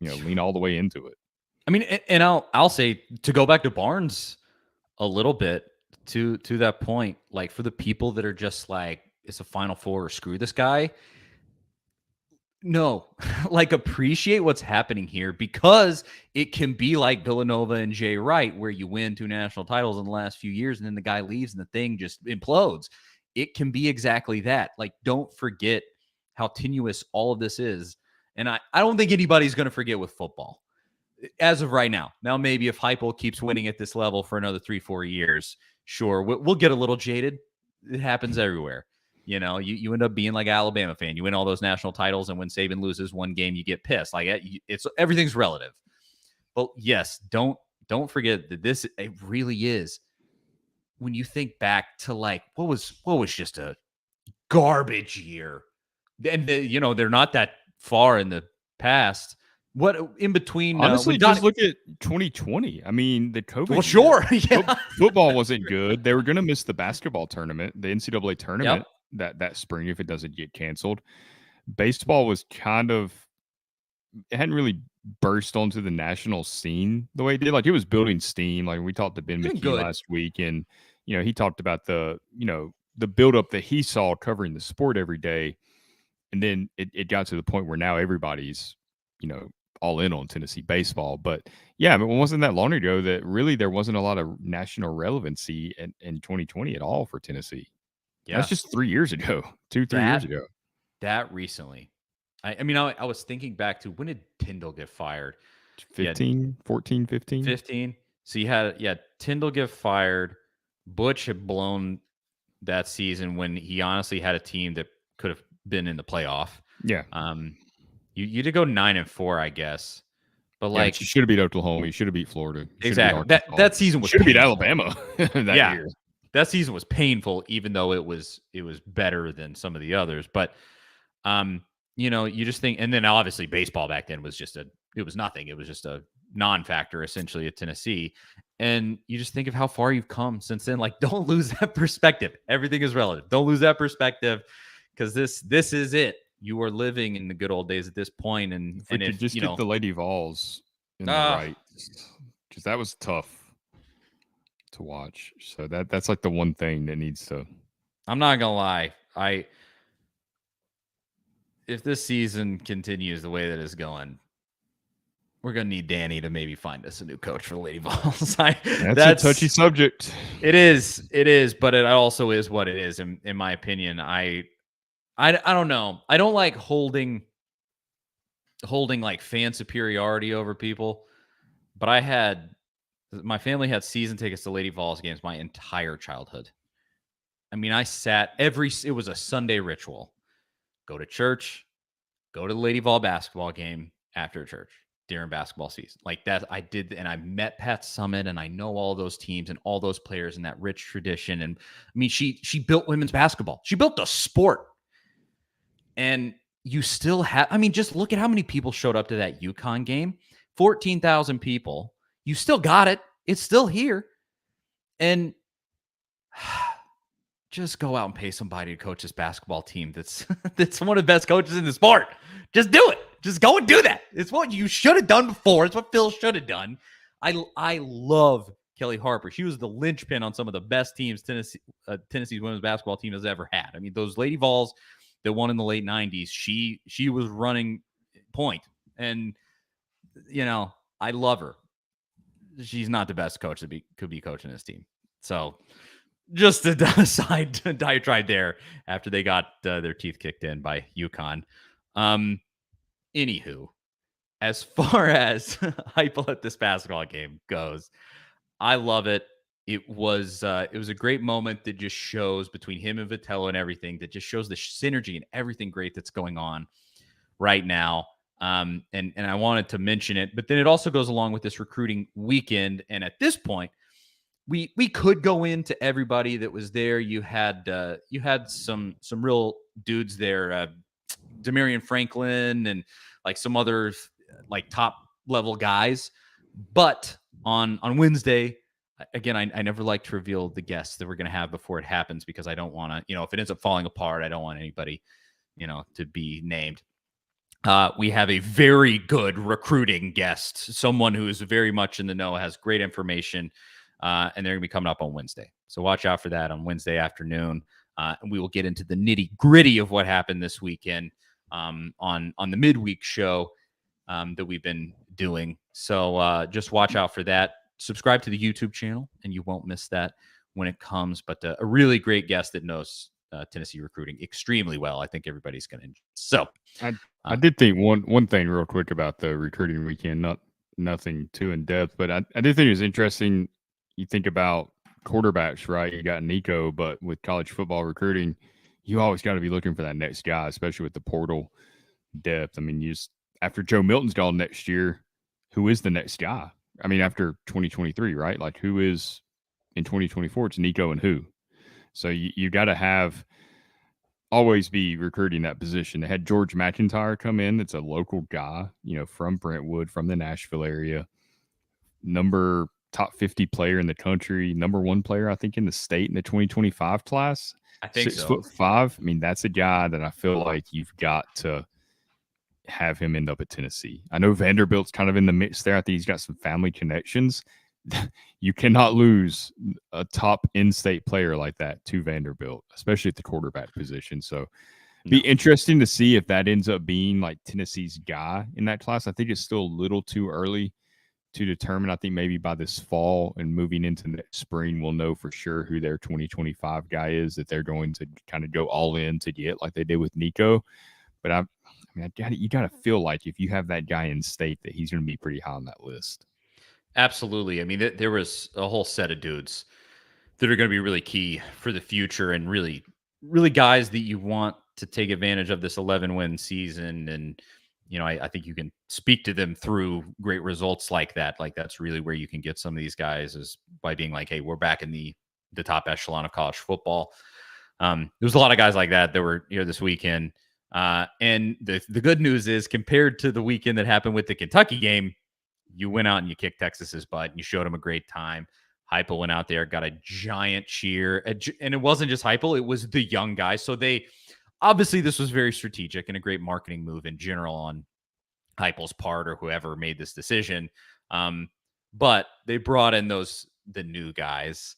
lean all the way into it. I mean, and I'll say, to go back to Barnes a little bit, to that point, like, for the people that are just like, it's a Final Four or screw this guy. No, like, appreciate what's happening here, because it can be like Villanova and Jay Wright, where you win 2 national titles in the last few years and then the guy leaves and the thing just implodes. It can be exactly that. Like, don't forget how tenuous all of this is. And I don't think anybody's going to forget with football as of right now. Now, maybe if Heipel keeps winning at this level for another 3-4 years, sure, we'll get a little jaded. It happens everywhere. You end up being like an Alabama fan. You win all those national titles, and when Saban loses one game, you get pissed. Like, everything's relative. But yes, don't forget that it really is. When you think back to, like, what was just a garbage year, and they're not that far in the past. What in between? Honestly, just look at 2020. I mean, the COVID. Well, sure. Yeah. Football wasn't good. They were going to miss the basketball tournament, the NCAA tournament. Yep. That spring, if it doesn't get canceled. Baseball was it hadn't really burst onto the national scene the way it did. Like, it was building steam. Like, we talked to Ben McKee last week, and he talked about the buildup that he saw covering the sport every day, and then it got to the point where now everybody's all in on Tennessee baseball. But yeah, I mean, it wasn't that long ago that really there wasn't a lot of national relevancy in 2020 at all for Tennessee. Yeah. That's just 3 years ago, 3 years ago. That recently. I mean, I was thinking back to, when did Tyndall get fired? 15. So you had Tyndall get fired. Butch had blown that season when he honestly had a team that could have been in the playoff. Yeah. You did go 9-4, I guess. But like, you should have beat Oklahoma. You should have beat Florida. Exactly. That season was should have beat Alabama that year. That season was painful, even though it was better than some of the others. But you just think, and then obviously baseball back then was it was nothing. It was just a non-factor essentially at Tennessee. And you just think of how far you've come since then. Like, don't lose that perspective. Everything is relative. Don't lose that perspective, because this is it. You are living in the good old days at this point. And if we could just get the Lady Vols in the right, because that was tough to watch. So that's like the one thing that needs to. I'm not gonna lie. If this season continues the way that it's going, we're gonna need Danny to maybe find us a new coach for the Lady Vols. That's a touchy subject. It is, but it also is what it is. In my opinion, I don't know. I don't like holding like fan superiority over people, but my family had season tickets to Lady Vols games my entire childhood. I mean, I sat it was a Sunday ritual. Go to church, go to the Lady Vol basketball game after church during basketball season. Like that, I did, and I met Pat Summitt, and I know all those teams and all those players in that rich tradition. And I mean, she built women's basketball. She built the sport. And you still have, I mean, just look at how many people showed up to that UConn game. 14,000 people. You still got it. It's still here. And just go out and pay somebody to coach this basketball team that's one of the best coaches in the sport. Just do it. Just go and do that. It's what you should have done before. It's what Phil should have done. I love Kelly Harper. She was the linchpin on some of the best teams Tennessee's women's basketball team has ever had. I mean, those Lady Vols that won in the late 90s, she was running point. And, I love her. She's not the best coach that could be coaching this team. So just a side diatribe there after they got their teeth kicked in by UConn. Anywho, as far as Heipel at this basketball game goes, I love it. It was a great moment that just shows between him and Vitello and everything, that just shows the synergy and everything great that's going on right now. And I wanted to mention it, but then it also goes along with this recruiting weekend. And at this point, we could go into everybody that was there. You had some real dudes there, Demarion Franklin and like some other like top level guys. But on Wednesday, again, I never like to reveal the guests that we're going to have before it happens because I don't want to, if it ends up falling apart, I don't want anybody, to be named. We have a very good recruiting guest, someone who is very much in the know, has great information, and they're going to be coming up on Wednesday. So watch out for that on Wednesday afternoon. And we will get into the nitty gritty of what happened this weekend on the midweek show that we've been doing. So just watch out for that. Subscribe to the YouTube channel, and you won't miss that when it comes. But a really great guest that knows Tennessee recruiting extremely well. I think everybody's going to enjoy. So I did think one thing real quick about the recruiting weekend, nothing too in depth, but I did think it was interesting. You think about quarterbacks, right? You got Nico, but with college football recruiting, you always got to be looking for that next guy, especially with the portal depth. I mean, after Joe Milton's gone next year, who is the next guy? I mean, after 2023, right? Like, who is in 2024? It's Nico and who? So you got to always be recruiting that position. They had George McIntyre come in. It's a local guy, from Brentwood, from the Nashville area. Top 50 player in the country, number 1 player, I think, in the state in the 2025 class. I think 6'5". I mean, that's a guy that I feel like you've got to have him end up at Tennessee. I know Vanderbilt's kind of in the mix there. I think he's got some family connections. You cannot lose a top in-state player like that to Vanderbilt, especially at the quarterback position. So be interesting to see if that ends up being like Tennessee's guy in that class. I think it's still a little too early to determine. I think maybe by this fall and moving into next spring, we'll know for sure who their 2025 guy is that they're going to kind of go all in to get, like they did with Nico. But you got to feel like if you have that guy in state that he's going to be pretty high on that list. Absolutely. I mean, there was a whole set of dudes that are going to be really key for the future and really, really guys that you want to take advantage of this 11-win season. And, I think you can speak to them through great results like that. Like, that's really where you can get some of these guys, is by being like, hey, we're back in the top echelon of college football. There was a lot of guys like that were here this weekend. And the good news is, compared to the weekend that happened with the Kentucky game, you went out and you kicked Texas's butt and you showed them a great time. Heipel went out there, got a giant cheer. And it wasn't just Heipel, it was the young guys. So obviously this was very strategic and a great marketing move in general on Heipel's part, or whoever made this decision. But they brought in the new guys,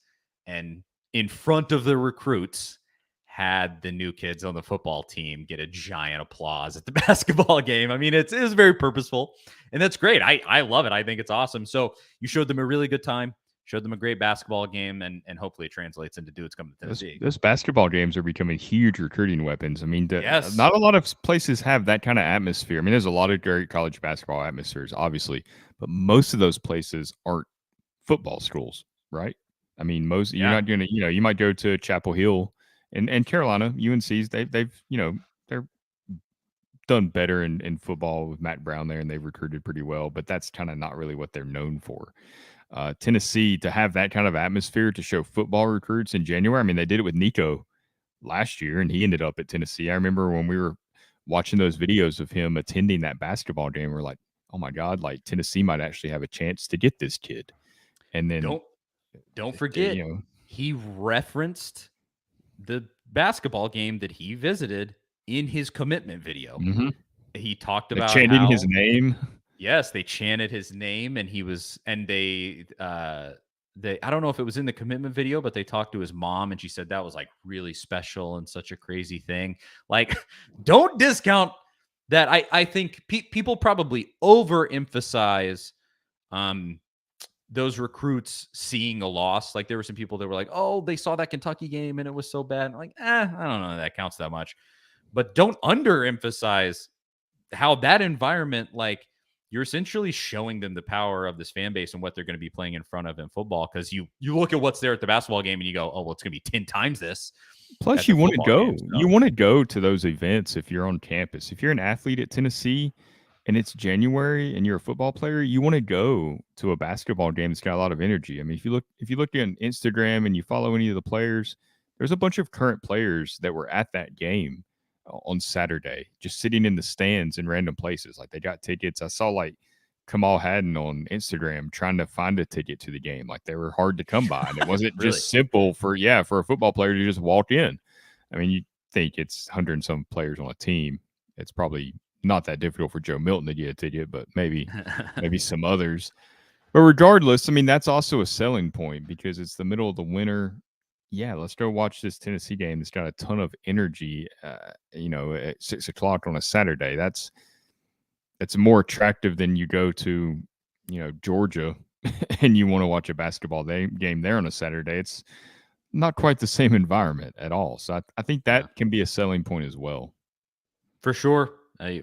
and in front of the recruits had the new kids on the football team get a giant applause at the basketball game. I mean, it's very purposeful, and that's great. I love it. I think it's awesome. So you showed them a really good time, showed them a great basketball game, and hopefully it translates into dudes coming to Tennessee. Those basketball games are becoming huge recruiting weapons. I mean, yes. Not a lot of places have that kind of atmosphere. I mean, there's a lot of great college basketball atmospheres, obviously, but most of those places aren't football schools, right? I mean, you're not going to, you might go to Chapel Hill and Carolina, UNC's, they've they're done better in football with Matt Brown there, and they've recruited pretty well, but that's kind of not really what they're known for. Tennessee, to have that kind of atmosphere to show football recruits in January. I mean, they did it with Nico last year, and he ended up at Tennessee. I remember when we were watching those videos of him attending that basketball game, we're like, oh my God, like Tennessee might actually have a chance to get this kid. And then don't forget, he referenced the basketball game that he visited in his commitment video. Mm-hmm. He talked about chanting his name. Yes, they chanted his name, and they I don't know if it was in the commitment video, but they talked to his mom, and she said that was like really special and such a crazy thing. Like, don't discount that. I think people probably overemphasize those recruits seeing a loss. Like, there were some people that were like, oh, they saw that Kentucky game and it was so bad. And like, I don't know if that counts that much. But don't underemphasize how that environment, like, you're essentially showing them the power of this fan base and what they're going to be playing in front of in football. Because you look at what's there at the basketball game and you go, oh, well, it's going to be 10 times this. Plus, you want to go. You want to go to those events if you're on campus. If you're an athlete at Tennessee and it's January and you're a football player, you want to go to a basketball game that's got a lot of energy. I mean, if you look on Instagram and you follow any of the players, there's a bunch of current players that were at that game on Saturday, just sitting in the stands in random places. Like they got tickets. I saw like Kamal Hadden on Instagram trying to find a ticket to the game. Like they were hard to come by. And it wasn't Really? just simple for a football player to just walk in. I mean, you think it's 100 and some players on a team. It's probably not that difficult for Joe Milton to get a ticket, but maybe some others. But regardless, I mean, that's also a selling point because it's the middle of the winter. Yeah, let's go watch this Tennessee game that's got a ton of energy, at 6 o'clock on a Saturday. That's more attractive than you go to, Georgia and you want to watch a basketball game there on a Saturday. It's not quite the same environment at all. So I think that can be a selling point as well. For sure.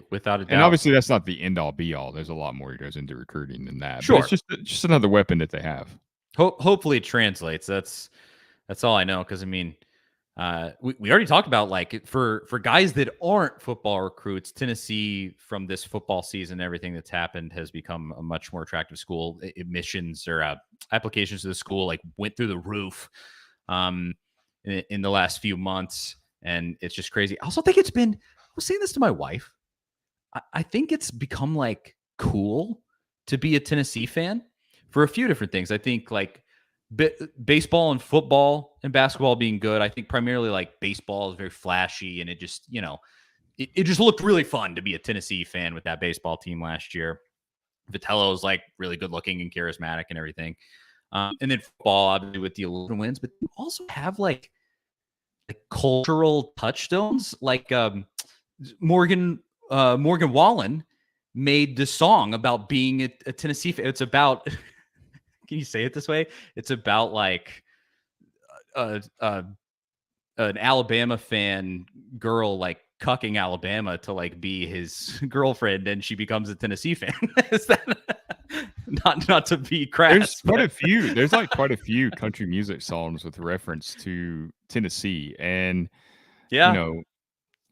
Without a doubt. And obviously that's not the end all be all. There's a lot more that goes into recruiting than that. Sure. But it's just another weapon that they have. Hopefully it translates. That's all I know. Cause I mean, we already talked about like for guys that aren't football recruits, Tennessee from this football season, everything that's happened has become a much more attractive school. Admissions or applications to the school like went through the roof in the last few months. And it's just crazy. I also think I was saying this to my wife. I think it's become like cool to be a Tennessee fan for a few different things. I think like baseball and football and basketball being good. I think primarily like baseball is very flashy and it just, it just looked really fun to be a Tennessee fan with that baseball team last year. Vitilo is like really good looking and charismatic and everything. And then football, obviously with the 11 wins, but you also have like cultural touchstones like Morgan Wallen made the song about being a Tennessee fan. It's about, can you say it this way? It's about like an Alabama fan girl like cucking Alabama to like be his girlfriend, and she becomes a Tennessee fan. Is that not to be crass? There's quite a few country music songs with reference to Tennessee, and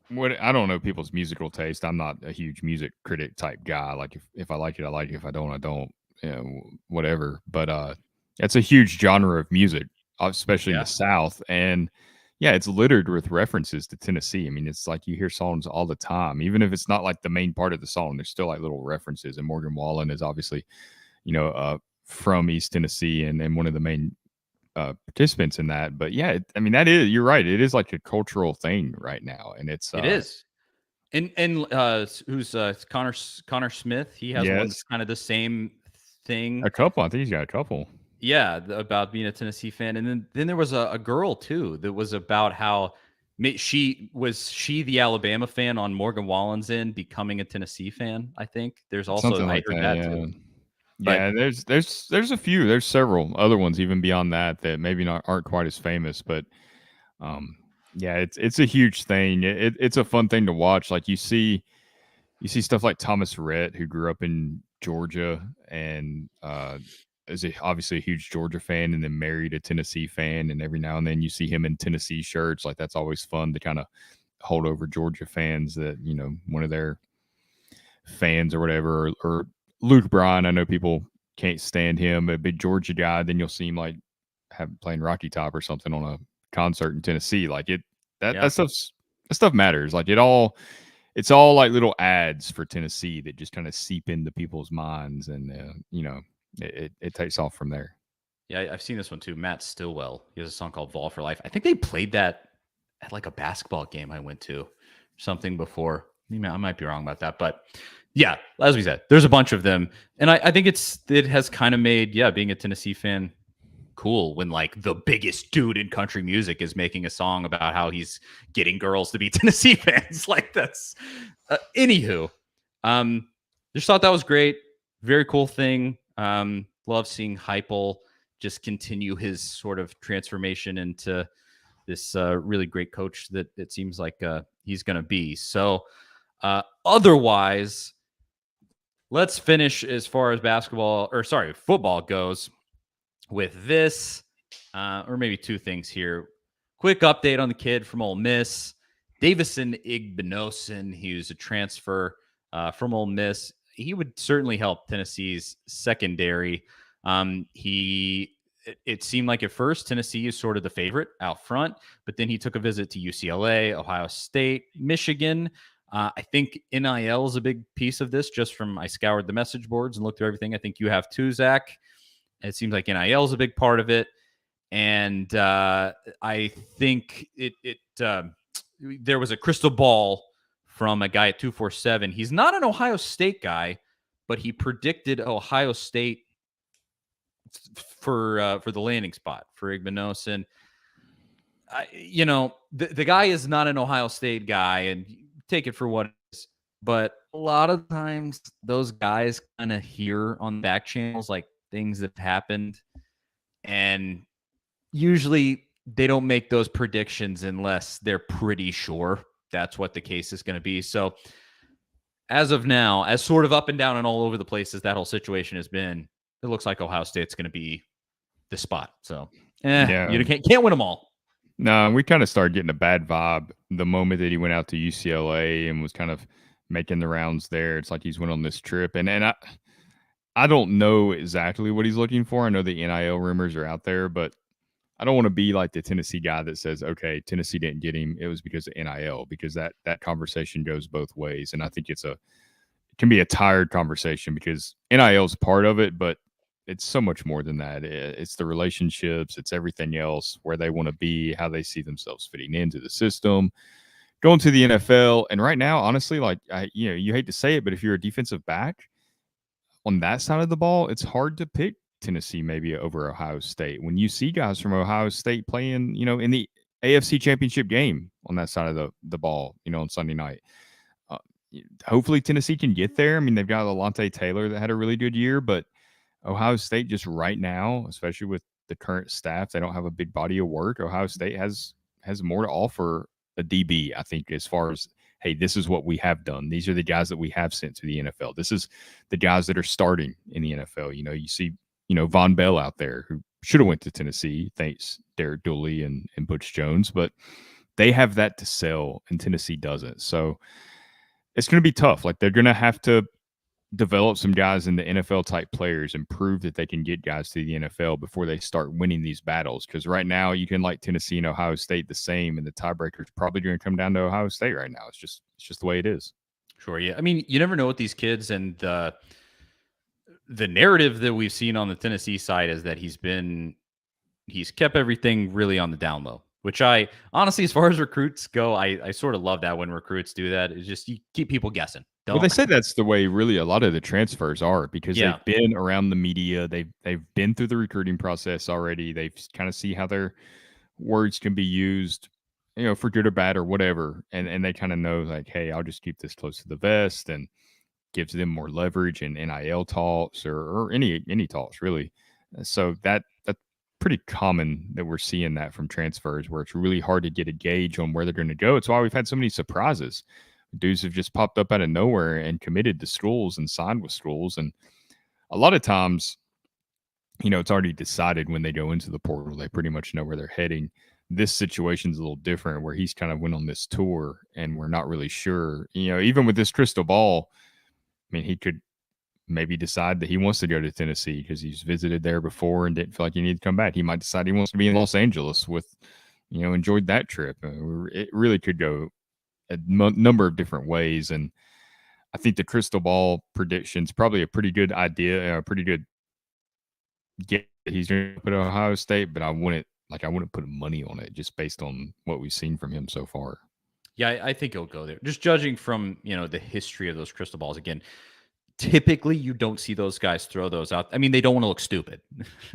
what I don't know people's musical taste. I'm not a huge music critic type guy. Like if I like it, I like it. If I don't, I don't. Whatever. But it's a huge genre of music, especially in the South, and it's littered with references to Tennessee. I mean, it's like you hear songs all the time, even if it's not like the main part of the song. There's still like little references. And Morgan Wallen is obviously, from East Tennessee and one of the main participants in that. But you're right. It is like a cultural thing right now, and it is. And who's Connor Smith? He has one that's kind of the same thing. A couple. I think he's got a couple. Yeah, about being a Tennessee fan. And then there was a girl too that was about how she the Alabama fan on Morgan Wallen's end, becoming a Tennessee fan. I think there's also something like that. Too. Yeah, there's a few. There's several other ones even beyond that maybe aren't quite as famous, but it's a huge thing. It's a fun thing to watch. Like you see stuff like Thomas Rhett, who grew up in Georgia and is obviously a huge Georgia fan, and then married a Tennessee fan. And every now and then you see him in Tennessee shirts. Like that's always fun to kind of hold over Georgia fans that, one of their fans or whatever, or Luke Bryan. I know people can't stand him, but a big Georgia guy. Then you'll see him like playing Rocky Top or something on a concert in Tennessee. Like that stuff matters. Like it's all like little ads for Tennessee that just kind of seep into people's minds, and it takes off from there. Yeah, I've seen this one too. Matt Stillwell, he has a song called "Vol for Life." I think they played that at like a basketball game I went to, something before. I might be wrong about that, but yeah, as we said, there's a bunch of them, and I think it has kind of made being a Tennessee fan cool when like the biggest dude in country music is making a song about how he's getting girls to be Tennessee fans. Like that's anywho. Just thought that was great. Very cool thing. Love seeing Heipel just continue his sort of transformation into this really great coach that it seems like he's going to be. So otherwise, let's finish as far as football goes with this, or maybe two things here. Quick update on the kid from Ole Miss, Davison Igbinosun. He was a transfer from Ole Miss. he would certainly help Tennessee's secondary. It seemed like at first Tennessee is sort of the favorite out front, but then he took a visit to UCLA, Ohio State, Michigan. I think NIL is a big piece of this. Just from I scoured the message boards and looked through everything. I think you have too, Zach. It seems like NIL is a big part of it, and I think there was a crystal ball from a guy at 247. He's not an Ohio State guy, but he predicted Ohio State for the landing spot for Igbinosun. The guy is not an Ohio State guy, and take it for what it is. But a lot of times, those guys kind of hear on back channels like things that happened, and usually they don't make those predictions unless they're pretty sure that's what the case is going to be. So as of now, as sort of up and down and all over the place as that whole situation has been, it looks like Ohio State's going to be the spot. So you can't win them all. No, we kind of started getting a bad vibe the moment that he went out to UCLA and was kind of making the rounds there. It's like he's went on this trip. And I don't know exactly what he's looking for. I know the NIL rumors are out there, but I don't want to be like the Tennessee guy that says, okay, Tennessee didn't get him. It was because of NIL, because that conversation goes both ways. And I think it can be a tired conversation because NIL is part of it, but it's so much more than that. It's the relationships, it's everything else, where they want to be, how they see themselves fitting into the system, going to the NFL. And right now, honestly, like you hate to say it, but if you're a defensive back on that side of the ball, it's hard to pick Tennessee maybe over Ohio State. When you see guys from Ohio State playing, in the AFC Championship game on that side of the ball, on Sunday night. Hopefully Tennessee can get there. I mean, they've got Alontae Taylor that had a really good year, but Ohio State just right now, especially with the current staff, they don't have a big body of work. Ohio State has more to offer a DB, I think, as far as, hey, this is what we have done. These are the guys that we have sent to the NFL. This is the guys that are starting in the NFL. You see, Von Bell out there who should have went to Tennessee, thanks Derek Dooley and Butch Jones, but they have that to sell and Tennessee doesn't. So it's going to be tough. Like, they're going to have to develop some guys in the NFL type players and prove that they can get guys to the NFL before they start winning these battles. Because right now you can like Tennessee and Ohio State the same, and the tiebreaker is probably going to come down to Ohio State right now. It's just the way it is. Sure. Yeah. I mean, you never know with these kids, and the narrative that we've seen on the Tennessee side is that he's kept everything really on the down low, which I honestly, as far as recruits go, I sort of love that when recruits do that. It's just, you keep people guessing. Well, they said that's the way really a lot of the transfers are, because they've been around the media. They've been through the recruiting process already. They kind of see how their words can be used, for good or bad or whatever. And they kind of know, like, hey, I'll just keep this close to the vest, and gives them more leverage in NIL talks or any talks really. So that's pretty common that we're seeing that from transfers, where it's really hard to get a gauge on where they're going to go. It's why we've had so many surprises. Dudes have just popped up out of nowhere and committed to schools and signed with schools. And a lot of times, it's already decided when they go into the portal. They pretty much know where they're heading. This situation's a little different, where he's kind of went on this tour and we're not really sure. Even with this crystal ball, I mean, he could maybe decide that he wants to go to Tennessee because he's visited there before and didn't feel like he needed to come back. He might decide he wants to be in Los Angeles with, enjoyed that trip. It really could go a number of different ways. And I think the crystal ball prediction's probably a pretty good idea, a pretty good get that he's going to put Ohio State, but I wouldn't put money on it just based on what we've seen from him so far. Yeah, I think he'll go there. Just judging from, the history of those crystal balls. Again, typically you don't see those guys throw those out. I mean, they don't want to look stupid,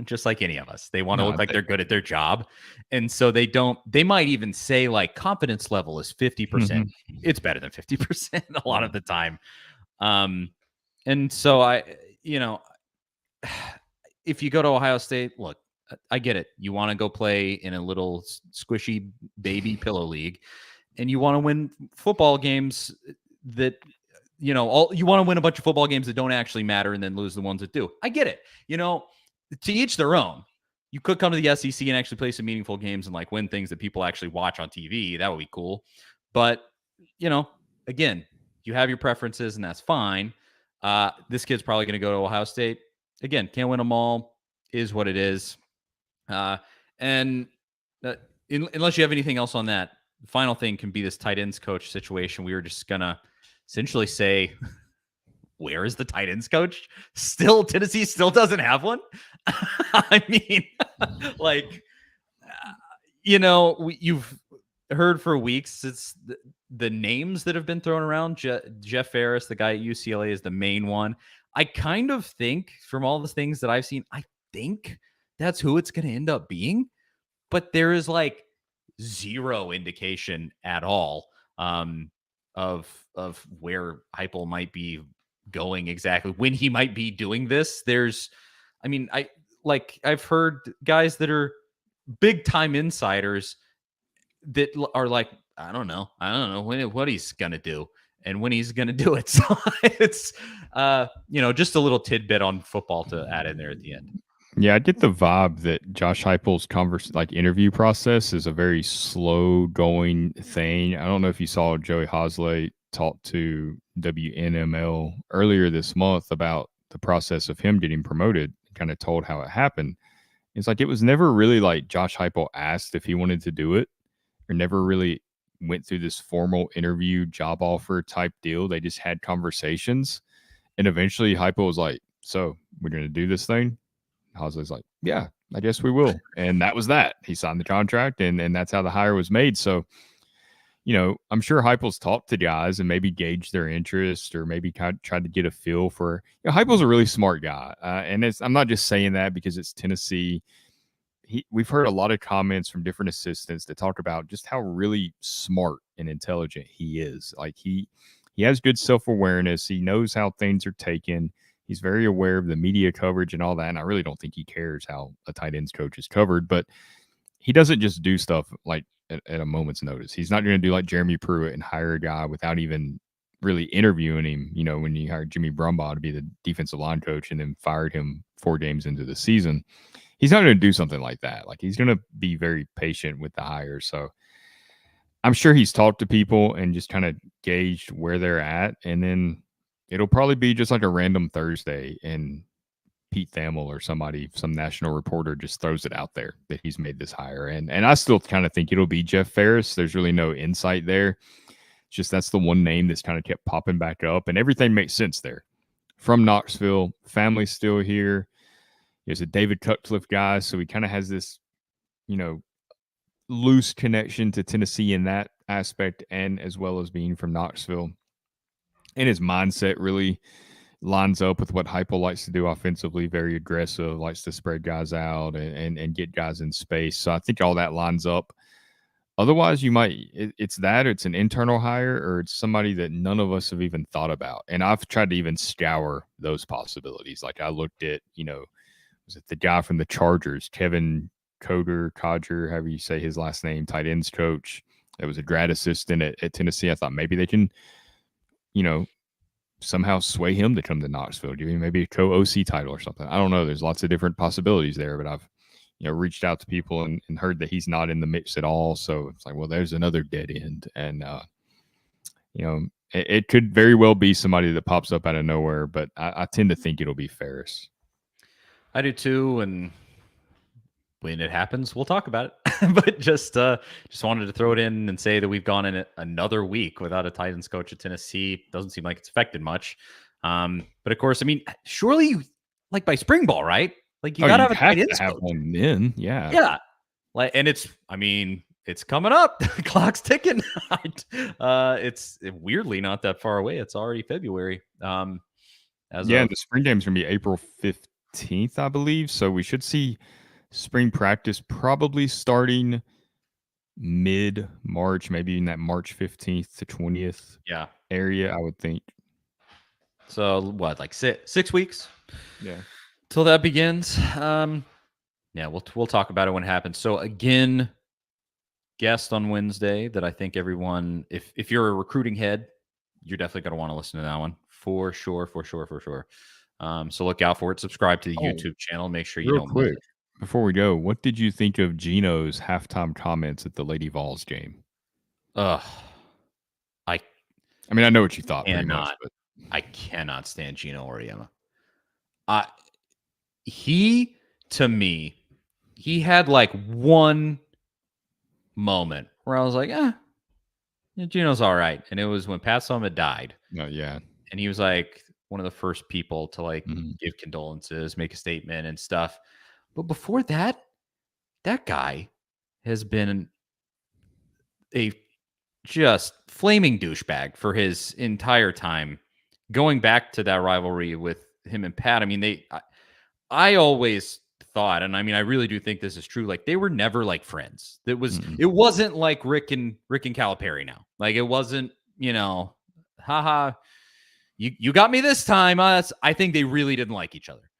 just like any of us. They want to look like they're good at their job. And so they might even say like confidence level is 50%. Mm-hmm. It's better than 50% a lot of the time. And so if you go to Ohio State, look, I get it. You want to go play in a little squishy baby pillow league, and you want to win football games that, you want to win a bunch of football games that don't actually matter and then lose the ones that do. I get it. To each their own. You could come to the SEC and actually play some meaningful games and like win things that people actually watch on TV. That would be cool. But, again, you have your preferences and that's fine. This kid's probably going to go to Ohio State. Again, can't win them all. Is what it is. And unless you have anything else on that, the final thing can be this tight ends coach situation. We were just going to essentially say, where is the tight ends coach? Tennessee still doesn't have one. I mean, like, you've heard for weeks, it's the names that have been thrown around. Jeff Ferris, the guy at UCLA, is the main one. I kind of think, from all the things that I've seen, I think that's who it's going to end up being. But there is like zero indication at all of where Heupel might be going exactly, when he might be doing this. I've heard guys that are big time insiders that are like, I don't know what he's gonna do and when he's gonna do it. So it's just a little tidbit on football to add in there at the end. Yeah, I get the vibe that Josh Heupel's interview process is a very slow going thing. I don't know if you saw Joey Hosley talk to WNML earlier this month about the process of him getting promoted, kind of told how it happened. It's like, it was never really like Josh Heupel asked if he wanted to do it, or never really went through this formal interview, job offer type deal. They just had conversations. And eventually Heupel was like, so we're going to do this thing? Hosley's like, yeah, I guess we will. And that was that. He signed the contract, and that's how the hire was made. So, I'm sure Heupel's talked to guys and maybe gauged their interest, or maybe tried to get a feel for, Heupel's a really smart guy. And I'm not just saying that because it's Tennessee. We've heard a lot of comments from different assistants that talk about just how really smart and intelligent he is. Like he has good self-awareness. He knows how things are taken. He's very aware of the media coverage and all that. And I really don't think he cares how a tight ends coach is covered, but he doesn't just do stuff like at a moment's notice. He's not going to do like Jeremy Pruitt and hire a guy without even really interviewing him. When you hired Jimmy Brumbaugh to be the defensive line coach and then fired him 4 games into the season, he's not going to do something like that. Like, he's going to be very patient with the hire. So I'm sure he's talked to people and just kind of gauged where they're at. And then it'll probably be just like a random Thursday, and Pete Thamel or some national reporter just throws it out there that he's made this hire. And I still kind of think it'll be Jeff Ferris. There's really no insight there. It's just that's the one name that's kind of kept popping back up, and everything makes sense there. From Knoxville, family's still here. He's a David Cutcliffe guy, so he kind of has this, loose connection to Tennessee in that aspect, and as well as being from Knoxville. And his mindset really lines up with what Heupel likes to do offensively. Very aggressive, likes to spread guys out and get guys in space. So I think all that lines up. Otherwise, it's an internal hire, or it's somebody that none of us have even thought about. And I've tried to even scour those possibilities. Like, I looked at, was it the guy from the Chargers, Kevin Codger, however you say his last name, tight ends coach. That was a grad assistant at Tennessee. I thought maybe they can, somehow sway him to come to Knoxville, give him maybe a co-OC title or something. I don't know. There's lots of different possibilities there, but I've, reached out to people and heard that he's not in the mix at all. So it's like, well, there's another dead end. And, it could very well be somebody that pops up out of nowhere, but I tend to think it'll be Ferris. I do too. And when it happens, we'll talk about it. But just wanted to throw it in and say that we've gone in another week without a tight ends coach at Tennessee. Doesn't seem like it's affected much. But of course, surely like by spring ball, right? Like you gotta have a tight ends coach. One in, yeah. Yeah. Like, and it's coming up. The clock's ticking. It's weirdly not that far away. It's already February. And the spring game's gonna be April 15th, I believe. So we should see spring practice probably starting mid-March, maybe in that March 15th to 20th area, I would think. So what, like 6 weeks? Yeah. Till that begins. We'll talk about it when it happens. So again, guest on Wednesday that I think everyone, if you're a recruiting head, you're definitely going to want to listen to that one for sure. So look out for it. Subscribe to the YouTube channel. Make sure you don't miss it. Before we go, what did you think of Gino's halftime comments at the Lady Vols game? I know what you thought. Cannot I cannot stand Gino Auriemma. He, to me, he had like one moment where I was like, yeah, Gino's all right. And it was when Pat Summitt died. No, yeah. And he was like one of the first people to like Mhm. give condolences, make a statement and stuff. But before that, that guy has been a just flaming douchebag for his entire time. Going back to that rivalry with him and Pat, I mean, I always thought, and I mean, I really do think this is true. Like they were never like friends. It wasn't like Rick and Calipari now. Like it wasn't, haha, you got me this time. I think they really didn't like each other,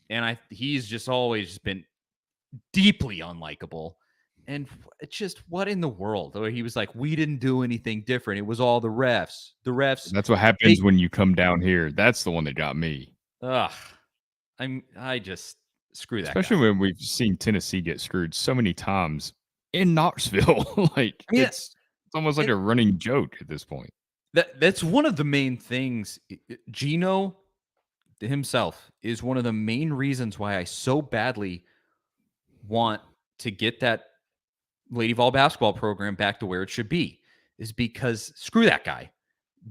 and he's just always been deeply unlikable. And it's just what in the world? Or he was like, we didn't do anything different. It was all the refs. The refs. That's what happens when you come down here. That's the one that got me. Ugh. I just screw that. Especially guy. when we've seen Tennessee get screwed so many times in Knoxville. It's almost like a running joke at this point. That's one of the main things. Gino himself is one of the main reasons why I so badly want to get that Lady Vol basketball program back to where it should be, is because screw that guy.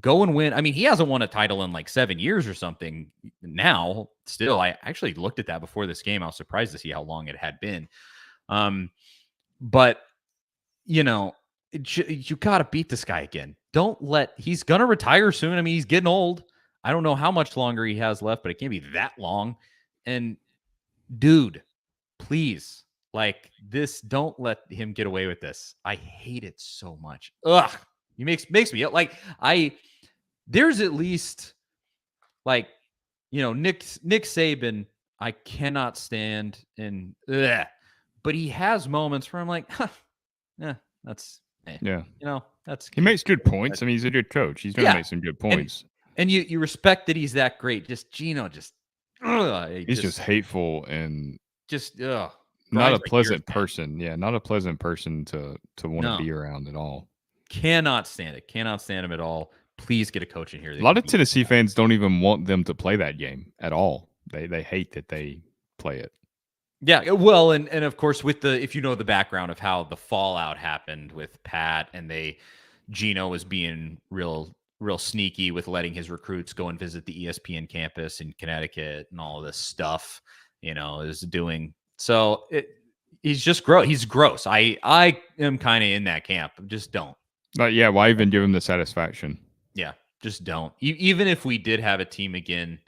Go and win. I mean, he hasn't won a title in like 7 years or something now. Still, I actually looked at that before this game. I was surprised to see how long it had been. But you got to beat this guy again. He's going to retire soon. I mean, he's getting old. I don't know how much longer he has left, but it can't be that long. And dude, please, like this, don't let him get away with this. I hate it so much. Ugh. He makes me like there's at least like, Nick Saban, I cannot stand but he has moments where I'm like, that's that's he makes good points. I mean, he's a good coach. He's going to make some good points. And you respect that he's that great. Just Gino, he's just hateful and just not a pleasant person. Yeah, not a pleasant person to want to be around at all. Cannot stand it. Cannot stand him at all. Please get a coach in here. A lot of Tennessee fans don't even want them to play that game at all. They hate that they play it. Yeah, well, and of course if you know the background of how the fallout happened with Pat and Gino was being real sneaky with letting his recruits go and visit the ESPN campus in Connecticut and all of this stuff, is doing. So he's just gross. He's gross. I am kind of in that camp. Just don't. Yeah, why even give him the satisfaction? Yeah, just don't. Even if we did have a team again,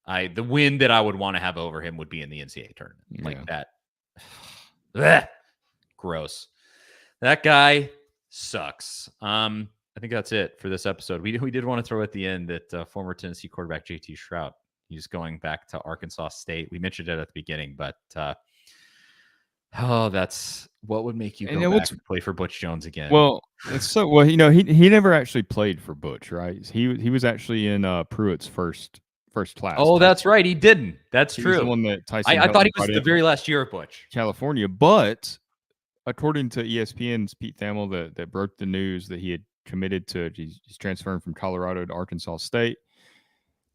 the win that I would want to have over him would be in the NCAA tournament. Like that. Blech. Gross. That guy sucks. I think that's it for this episode. We did want to throw at the end that former Tennessee quarterback JT Shrout, he's going back to Arkansas State. We mentioned it at the beginning, but that's what would make you go back and play for Butch Jones again. Well, he never actually played for Butch, right? He was actually in Pruitt's first class. Oh, that's right. He didn't. That's true. The one that Tyson I thought he was the very last year of Butch. California, but according to ESPN's Pete Thamel that broke the news that he had committed to, he's transferring from Colorado to Arkansas State.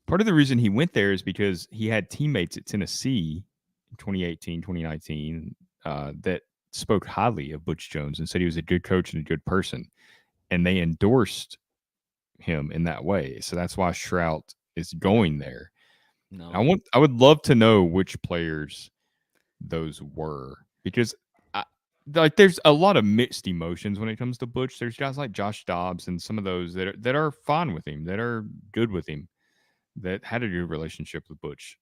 Part of the reason he went there is because he had teammates at Tennessee in 2018, 2019 that spoke highly of Butch Jones and said he was a good coach and a good person. And they endorsed him in that way. So that's why Shrout is going there. No. I would love to know which players those were, because there's a lot of mixed emotions when it comes to Butch. There's guys like Josh Dobbs and some of those that are fine with him, that are good with him, that had a good relationship with Butch.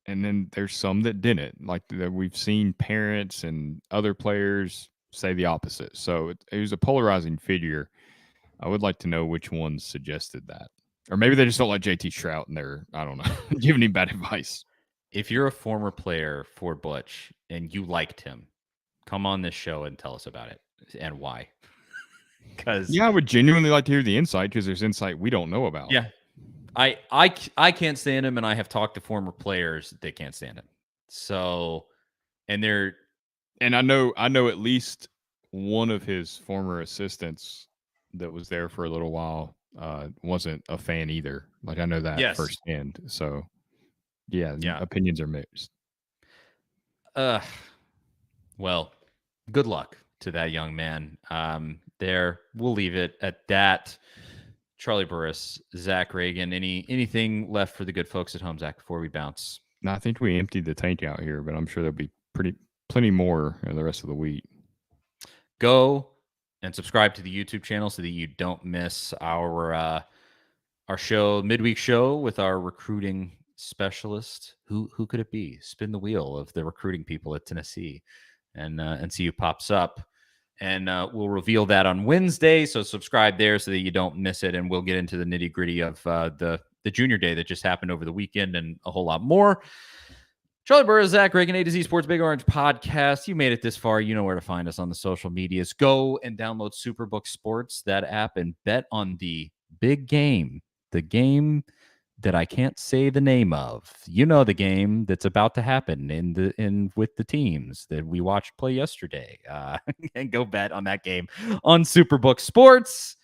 And then there's some that didn't. Like that we've seen parents and other players say the opposite. So it was a polarizing figure. I would like to know which ones suggested that. Or maybe they just don't like JT Shrout and they're, I don't know, giving him bad advice. If you're a former player for Butch and you liked him, come on this show and tell us about it and why. Because I would genuinely like to hear the insight, because there's insight we don't know about. Yeah. I can't stand him, and I have talked to former players that can't stand him. So, and I know at least one of his former assistants that was there for a little while wasn't a fan either. Like, I know that Yes. firsthand. So, yeah, Yeah. opinions are mixed. Well, good luck to that young man. There, we'll leave it at that. Charlie Burris, Zach Reagan. Anything left for the good folks at home, Zach, before we bounce? No, I think we emptied the tank out here, but I'm sure there'll be plenty more the rest of the week. Go and subscribe to the YouTube channel so that you don't miss our show, midweek show with our recruiting specialist. Who could it be? Spin the wheel of the recruiting people at Tennessee, and see who pops up. And we'll reveal that on Wednesday. So subscribe there so that you don't miss it. And we'll get into the nitty gritty of the junior day that just happened over the weekend and a whole lot more. Charlie Burris, Zach Reagan, A to Z Sports Big Orange Podcast. You made it this far. You know where to find us on the social medias. Go and download Superbook Sports, that app, and bet on the big game, the game that I can't say the name of. You know, the game that's about to happen with the teams that we watched play yesterday. And go bet on that game on Superbook Sports.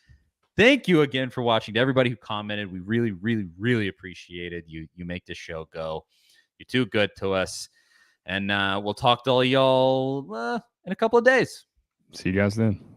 Thank you again for watching. To everybody who commented, we really, really, really appreciate it. You make this show go. You're too good to us. And we'll talk to all y'all in a couple of days. See you guys then.